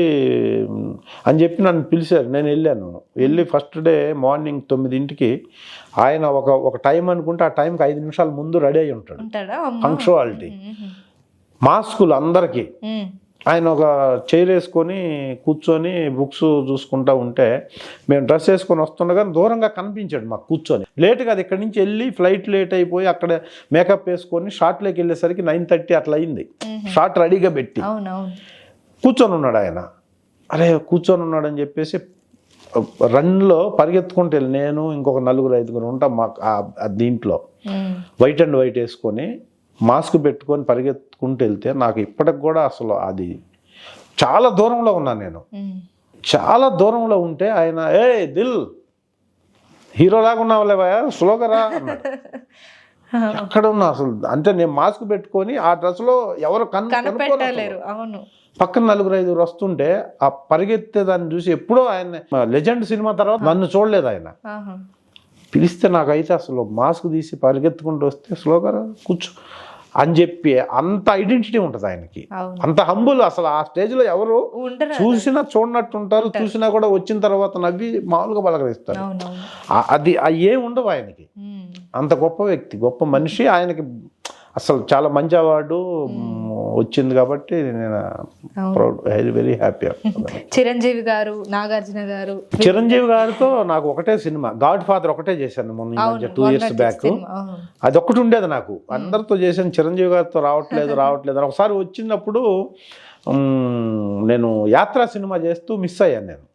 అని చెప్పి నన్ను పిలిచారు. నేను వెళ్ళి ఫస్ట్ డే మార్నింగ్ 9 ఆయన ఒక టైం అనుకుంటే ఆ టైంకి 5 నిమిషాల ముందు రెడీ అయి ఉంటాడు. పంక్చువాలిటీ, మాస్కులు అందరికీ. ఆయన ఒక చైర్ వేసుకొని కూర్చొని బుక్స్ చూసుకుంటూ ఉంటే మేము డ్రెస్ వేసుకొని వస్తుండగా దూరంగా కనిపించాడు మాకు కూర్చొని. లేట్గా అది ఇక్కడి నుంచి వెళ్ళి ఫ్లైట్ లేట్ అయిపోయి అక్కడ మేకప్ వేసుకొని షాట్లోకి వెళ్ళేసరికి 9:30 అట్లా అయింది. షాట్ రెడీగా పెట్టి కూర్చొని ఉన్నాడు ఆయన. అరే కూర్చొని ఉన్నాడని చెప్పేసి రన్లో పరిగెత్తుకుంటూ వెళ్ళి నేను ఇంకొక 4-5 ఉంటాం మాకు దీంట్లో వైట్ అండ్ వైట్ వేసుకొని మాస్క్ పెట్టుకొని పరిగెత్తుకుంటూ వెళ్తే నాకు ఇప్పటికి కూడా అసలు అది చాలా దూరంలో ఉన్నాను నేను. చాలా దూరంలో ఉంటే ఆయన దిల్ హీరోలాగా ఉన్నావులేవా స్లోగా రా అన్నాడు. ఎక్కడ ఉన్నా అసలు అంటే నేను మాస్క్ పెట్టుకొని ఆ డ్రెస్లో ఎవరు కనుక్కోలేరు. పక్కన 4-5 వస్తుంటే ఆ పరిగెత్తే దాన్ని చూసి ఎప్పుడో ఆయన లెజెండ్ సినిమా తర్వాత నన్ను చూడలేదు ఆయన. పిలిస్తే నాకైతే అసలు మాస్క్ తీసి పరిగెత్తుకుంటూ వస్తే స్లోగా కూర్చో అని చెప్పి అంత ఐడెంటిటీ ఉంటుంది ఆయనకి, అంత హంబుల్. అసలు ఆ స్టేజ్లో ఎవరు చూసినా చూడనట్టు ఉంటారు, చూసినా కూడా వచ్చిన తర్వాత నవ్వి మామూలుగా పలకరిస్తారు. అది ఏం ఉండవు ఆయనకి. అంత గొప్ప వ్యక్తి, గొప్ప మనిషి. ఆయనకి అసలు చాలా మంచి అవార్డు వచ్చింది కాబట్టి నేను వెరీ హ్యాపీ. చిరంజీవి గారు, నాగార్జున గారు. చిరంజీవి గారితో నాకు ఒకటే సినిమా గాడ్ ఫాదర్ ఒకటే చేశాను మొన్న 2 years బ్యాక్. అది ఒక్కటి ఉండేది నాకు. అందరితో చేశాను, చిరంజీవి గారితో రావట్లేదు అని ఒకసారి వచ్చినప్పుడు నేను యాత్ర సినిమా చేస్తూ మిస్ అయ్యాను నేను.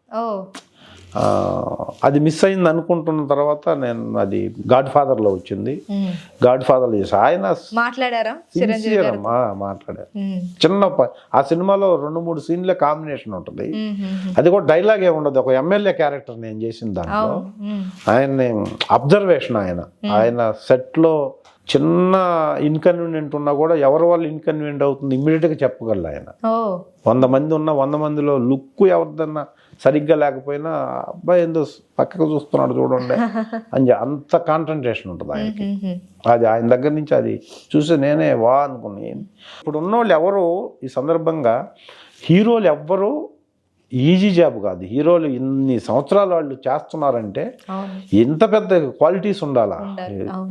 అది మిస్ అయింది అనుకుంటున్న తర్వాత నేను అది గాడ్ ఫాదర్లో వచ్చింది. గాడ్ ఫాదర్లో చేసి ఆయన మాట్లాడారు. చిన్న ఆ సినిమాలో 2-3 సీన్లే కాంబినేషన్ ఉంటుంది. అది కూడా డైలాగ్ ఏమి ఉండదు. ఒక ఎమ్మెల్యే క్యారెక్టర్ నేను చేసిన దాంట్లో ఆయన్ని అబ్జర్వేషన్. ఆయన సెట్లో చిన్న ఇన్కన్వీనియంట్ ఉన్నా కూడా ఎవరి వల్ల ఇన్కన్వీనియంట్ అవుతుంది ఇమ్మీడియట్గా చెప్పగలరు ఆయన. 100 మంది ఉన్న 100 మందిలో లుక్ ఎవరిదన్నా సరిగ్గా లేకపోయినా అబ్బాయి ఏందో పక్కకు చూస్తున్నాడు చూడండి అని అంత కాన్సన్ట్రేషన్ ఉంటుంది ఆయనకి. అది ఆయన దగ్గర నుంచి అది చూసి నేనే వా అనుకుని. ఇప్పుడు ఉన్నవాళ్ళు ఎవరు ఈ సందర్భంగా హీరోలు ఎవ్వరు ఈజీ జాబ్ కాదు. హీరోలు ఇన్ని సంవత్సరాలు వాళ్ళు చేస్తున్నారంటే ఎంత పెద్ద క్వాలిటీస్ ఉండాలా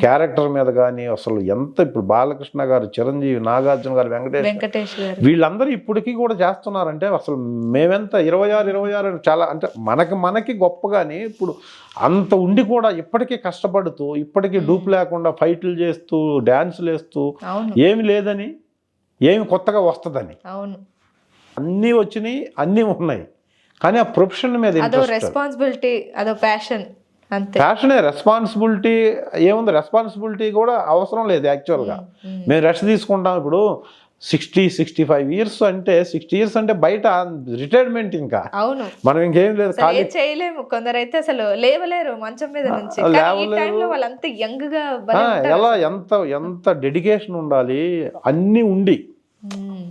క్యారెక్టర్ మీద కానీ. అసలు ఎంత ఇప్పుడు బాలకృష్ణ గారు, చిరంజీవి, నాగార్జున గారు, వెంకటేష్ వీళ్ళందరూ ఇప్పటికీ కూడా చేస్తున్నారంటే అసలు మేమెంత 26 చాలా అంటే మనకి గొప్ప. కానీ ఇప్పుడు అంత ఉండి కూడా ఇప్పటికీ కష్టపడుతూ ఇప్పటికీ డూప్ లేకుండా ఫైట్లు చేస్తూ డ్యాన్సులు వేస్తూ ఏమి లేదని, ఏమి కొత్తగా వస్తుందని. అన్నీ వచ్చినాయి, అన్నీ ఉన్నాయి, కానీ ఆ ప్రొఫెషన్ మీద రెస్పాన్సిబిలిటీ, అదో ప్యాషన్. ప్యాషనే. రెస్పాన్సిబిలిటీ ఏముంది? రెస్పాన్సిబిలిటీ కూడా అవసరం లేదు యాక్చువల్గా. మేము రెస్ట్ తీసుకుంటాం. ఇప్పుడు 65 years అంటే 60 years అంటే బయట రిటైర్మెంట్ ఇంకా అవును మనం ఇంకేం లేదు అసలు ఏం చేయలేము. కొందరైతే అసలు లేవలేరు మంచం మీద నుంచి. కానీ ఈ టైంలో వాళ్ళంతా యంగ్ గా భలే ఉంటారు. ఎలా ఎంత డెడికేషన్ ఉండాలి అన్నీ ఉండి ఉమ్,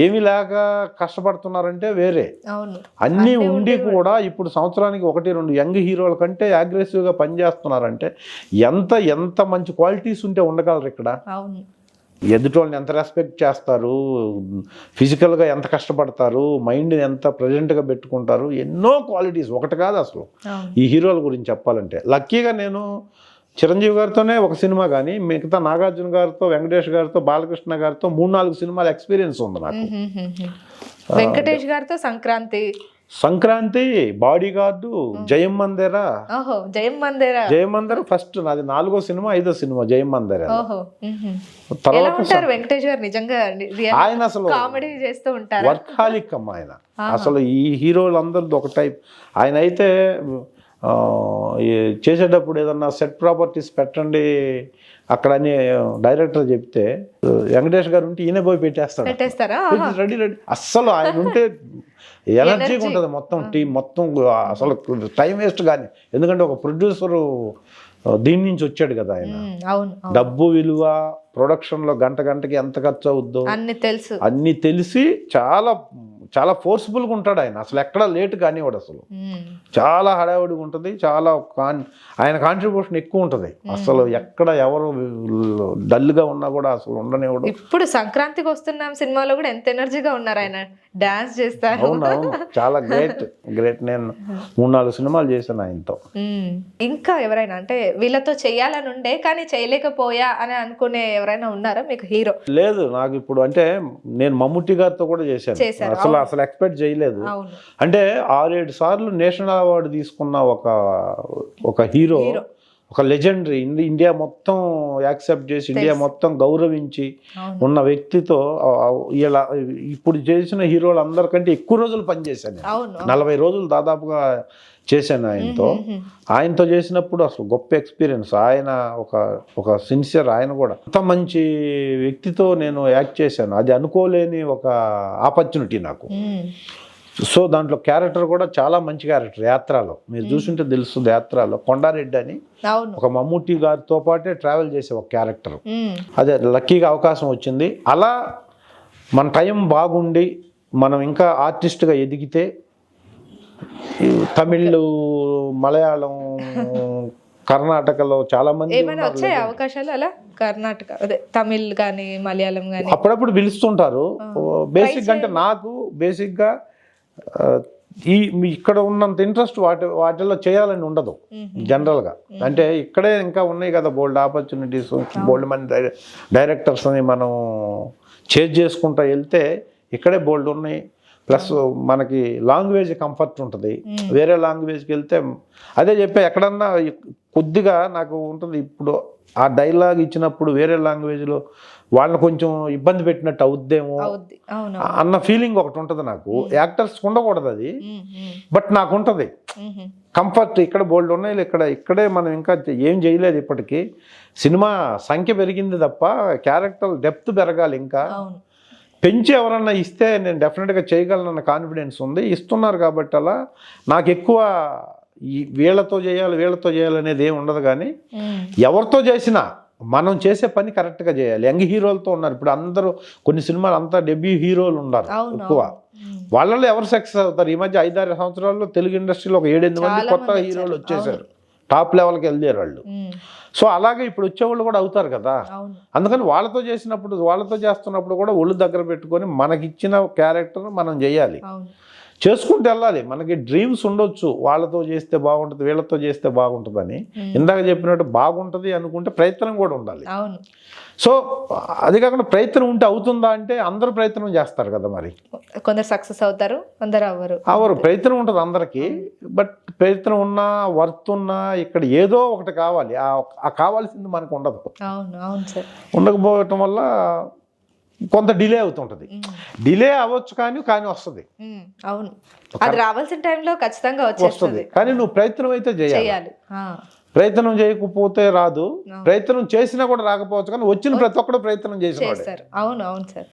ఏమి లేక కష్టపడుతున్నారంటే వేరే అవును అన్నీ ఉండి కూడా ఇప్పుడు సంవత్సరానికి 1-2 యంగ్ హీరోల కంటే అగ్రెసివ్గా పనిచేస్తున్నారంటే ఎంత మంచి క్వాలిటీస్ ఉంటే ఉండగలరు ఇక్కడ. అవును ఎదుటోళ్ళని ఎంత రెస్పెక్ట్ చేస్తారు, ఫిజికల్గా ఎంత కష్టపడతారు, మైండ్ని ఎంత ప్రజెంట్గా పెట్టుకుంటారు, ఎన్నో క్వాలిటీస్ ఒకటి కాదు అసలు అవును ఈ హీరోల గురించి చెప్పాలంటే. లక్కీగా నేను చిరంజీవి గారితోనే ఒక సినిమా కానీ మిగతా నాగార్జున గారితో, వెంకటేష్ గారితో, బాలకృష్ణ గారితో 3-4 సినిమాల ఎక్స్పీరియన్స్ ఉంది నాకు. వెంకటేష్ గారితో సంక్రాంతి, బాడీ గార్డు, జయం మందేరా. ఓహో జయం మందేరా. జయం మందేరా ఫస్ట్ నాది 4వ సినిమా 5వ సినిమా జయం మందేరా. ఓహో ఎలా తర్వాత ఉంటారు వెంకటేష్ గారు నిజంగా? ఆయన అసలు కామెడీ చేస్తూ ఉంటారు. వర్కాలిక్ అమ్మ ఆయన. అసలు ఈ హీరోలందరిది ఒక టైప్. ఆయన అయితే చేసేటప్పుడు ఏదన్నా సెట్ ప్రాపర్టీస్ పెట్టండి అక్కడ అని డైరెక్టర్ చెప్తే వెంకటేష్ గారు ఉంటే ఈయన పోయి పెట్టేస్తారా? రెడీ అస్సలు ఆయన ఉంటే ఎనర్జీగా ఉంటుంది మొత్తం టీం మొత్తం. అసలు టైం వేస్ట్ కానీ, ఎందుకంటే ఒక ప్రొడ్యూసరు దీని నుంచి వచ్చాడు కదా ఆయన. అవును డబ్బు విలువ, ప్రొడక్షన్లో గంటకి ఎంత ఖర్చు అవుద్దో అన్ని తెలిసి చాలా ఫోర్స్ఫుల్గా ఉంటాడు ఆయన. అసలు ఎక్కడ లేట్ కానివాడు, అసలు చాలా హడావుడిగా ఉంటుంది. చాలా ఆయన కాంట్రిబ్యూషన్ ఎక్కువ ఉంటుంది. అసలు ఎక్కడ ఎవరు డల్గా ఉన్నా కూడా అసలు ఉండనివ్వడు. ఇప్పుడు సంక్రాంతికి వస్తున్నాం సినిమాలో కూడా ఎంత ఎనర్జీగా ఉన్నారు ఆయన, డాన్స్ చేస్తారు. అవునవును చాలా గ్రేట్. నేను 3-4 సినిమాలు చేశాను ఆయనతో. ఇంకా ఎవరైనా అంటే వీళ్ళతో చేయాలని ఉండే కానీ చేయలేకపోయా అని అనుకునే ఎవరైనా ఉన్నారా మీకు హీరో? లేదు, నాకు ఇప్పుడు అంటే నేను మమ్ముట్టి గారితో కూడా చేశాను. అసలు ఎక్స్పెక్ట్ చేయలేదు. అంటే 6-7 సార్లు నేషనల్ అవార్డు తీసుకున్న ఒక హీరో, ఒక లెజెండరీ, ఇండియా మొత్తం యాక్సెప్ట్ చేసి ఇండియా మొత్తం గౌరవించి ఉన్న వ్యక్తితో ఇలా ఇప్పుడు చేసిన హీరోలు అందరికంటే ఎక్కువ రోజులు పనిచేశాను. 40 రోజులు దాదాపుగా చేశాను ఆయనతో చేసినప్పుడు అసలు గొప్ప ఎక్స్పీరియన్స్. ఆయన ఒక సిన్సియర్, ఆయన కూడా అంత మంచి వ్యక్తితో నేను యాక్ట్ చేశాను. అది అనుకోలేని ఒక ఆపర్చునిటీ నాకు. సో దాంట్లో క్యారెక్టర్ కూడా చాలా మంచి క్యారెక్టర్. యాత్రలో మీరు చూసుంటే తెలుస్తుంది, యాత్రలో కొండారెడ్డి అని ఒక మమ్ముట్టి గారితో పాటే ట్రావెల్ చేసే ఒక క్యారెక్టర్. అదే లక్కీగా అవకాశం వచ్చింది. అలా మన టైం బాగుండి మనం ఇంకా ఆర్టిస్ట్గా ఎదిగితే తమిళ్, మలయాళం, కర్ణాటకలో చాలా మంది వచ్చాయి అవకాశాలు. అలా కర్ణాటక, అదే తమిళ్ కానీ మలయాళం కానీ అప్పుడప్పుడు పిలుస్తుంటారు. బేసిక్ అంటే నాకు బేసిక్గా ఇక్కడ ఉన్నంత ఇంట్రెస్ట్ వాటిల్లో చేయాలని ఉండదు జనరల్గా. అంటే ఇక్కడే ఇంకా ఉన్నాయి కదా బోల్డ్ ఆపర్చునిటీస్, బోల్డ్ మంది డైరెక్టర్స్ అని మనం చేజ్ చేసుకుంటూ వెళ్తే ఇక్కడే బోల్డ్ ఉన్నాయి. ప్లస్ మనకి లాంగ్వేజ్ కంఫర్ట్ ఉంటుంది. వేరే లాంగ్వేజ్కి వెళ్తే అదే చెప్పే ఎక్కడన్నా కొద్దిగా నాకు ఉంటుంది. ఇప్పుడు ఆ డైలాగ్ ఇచ్చినప్పుడు వేరే లాంగ్వేజ్లో వాళ్ళని కొంచెం ఇబ్బంది పెట్టినట్టు అవుద్దేమో అన్న ఫీలింగ్ ఒకటి ఉంటుంది నాకు. యాక్టర్స్ ఉండకూడదు అది, బట్ నాకు ఉంటుంది కంఫర్ట్. ఇక్కడ బోల్డ్ ఉన్నాయి, ఇక్కడే మనం ఇంకా ఏం చేయలేదు. ఇప్పటికీ సినిమా సంఖ్య పెరిగింది తప్ప క్యారెక్టర్ డెప్త్ పెరగాలి. ఇంకా పెంచి ఎవరన్నా ఇస్తే నేను డెఫినెట్గా చేయగలనన్న కాన్ఫిడెన్స్ ఉంది. ఇస్తున్నారు కాబట్టి అలా నాకు ఎక్కువ వీళ్ళతో చేయాలి అనేది ఏమి ఉండదు. కానీ ఎవరితో చేసినా మనం చేసే పని కరెక్ట్గా చేయాలి. యంగ్ హీరోలతో ఉన్నారు ఇప్పుడు అందరూ, కొన్ని సినిమాలు అంతా డెబ్యూ హీరోలు ఉన్నారు ఎక్కువ. వాళ్ళలో ఎవరు సక్సెస్ అవుతారు? ఈ మధ్య 5-6 సంవత్సరాల్లో తెలుగు ఇండస్ట్రీలో ఒక 7-8 మంది కొత్త హీరోలు వచ్చేసారు, టాప్ లెవెల్కి వెళ్ళారు వాళ్ళు. సో అలాగే ఇప్పుడు వచ్చేవాళ్ళు కూడా అవుతారు కదా. అందుకని వాళ్ళతో చేస్తున్నప్పుడు కూడా ఒళ్ళు దగ్గర పెట్టుకొని మనకిచ్చిన క్యారెక్టర్ మనం చేయాలి, చేసుకుంటూ వెళ్ళాలి. మనకి డ్రీమ్స్ ఉండొచ్చు, వాళ్ళతో చేస్తే బాగుంటుంది, వీళ్ళతో చేస్తే బాగుంటుందని. ఇందాక చెప్పినట్టు బాగుంటుంది అనుకుంటే ప్రయత్నం కూడా ఉండాలి. సో అది కాకుండా ప్రయత్నం ఉంటే అవుతుందా అంటే అందరూ ప్రయత్నం చేస్తారు కదా. మరి కొందరు సక్సెస్ అవుతారు, కొందరు అవరు. ప్రయత్నం ఉంటుంది అందరికీ, బట్ ప్రయత్నం ఉన్నా వర్త్ ఉన్నా ఇక్కడ ఏదో ఒకటి కావాలి. ఆ కావాల్సింది మనకు ఉండదు. ఉండకపోవటం వల్ల కొంత డిలే అవుతుంటది. డిలే అవ్వచ్చు కానీ వస్తుంది. అవును, అది రావాల్సిన టైంలో ఖచ్చితంగా వస్తుంది. కానీ నువ్వు ప్రయత్నం అయితే చేయాలి. ప్రయత్నం చేయకపోతే రాదు. ప్రయత్నం చేసినా కూడా రాకపోవచ్చు, కానీ వచ్చిన ప్రతి ఒక్కరు ప్రయత్నం చేసేవాడు. అవును సార్.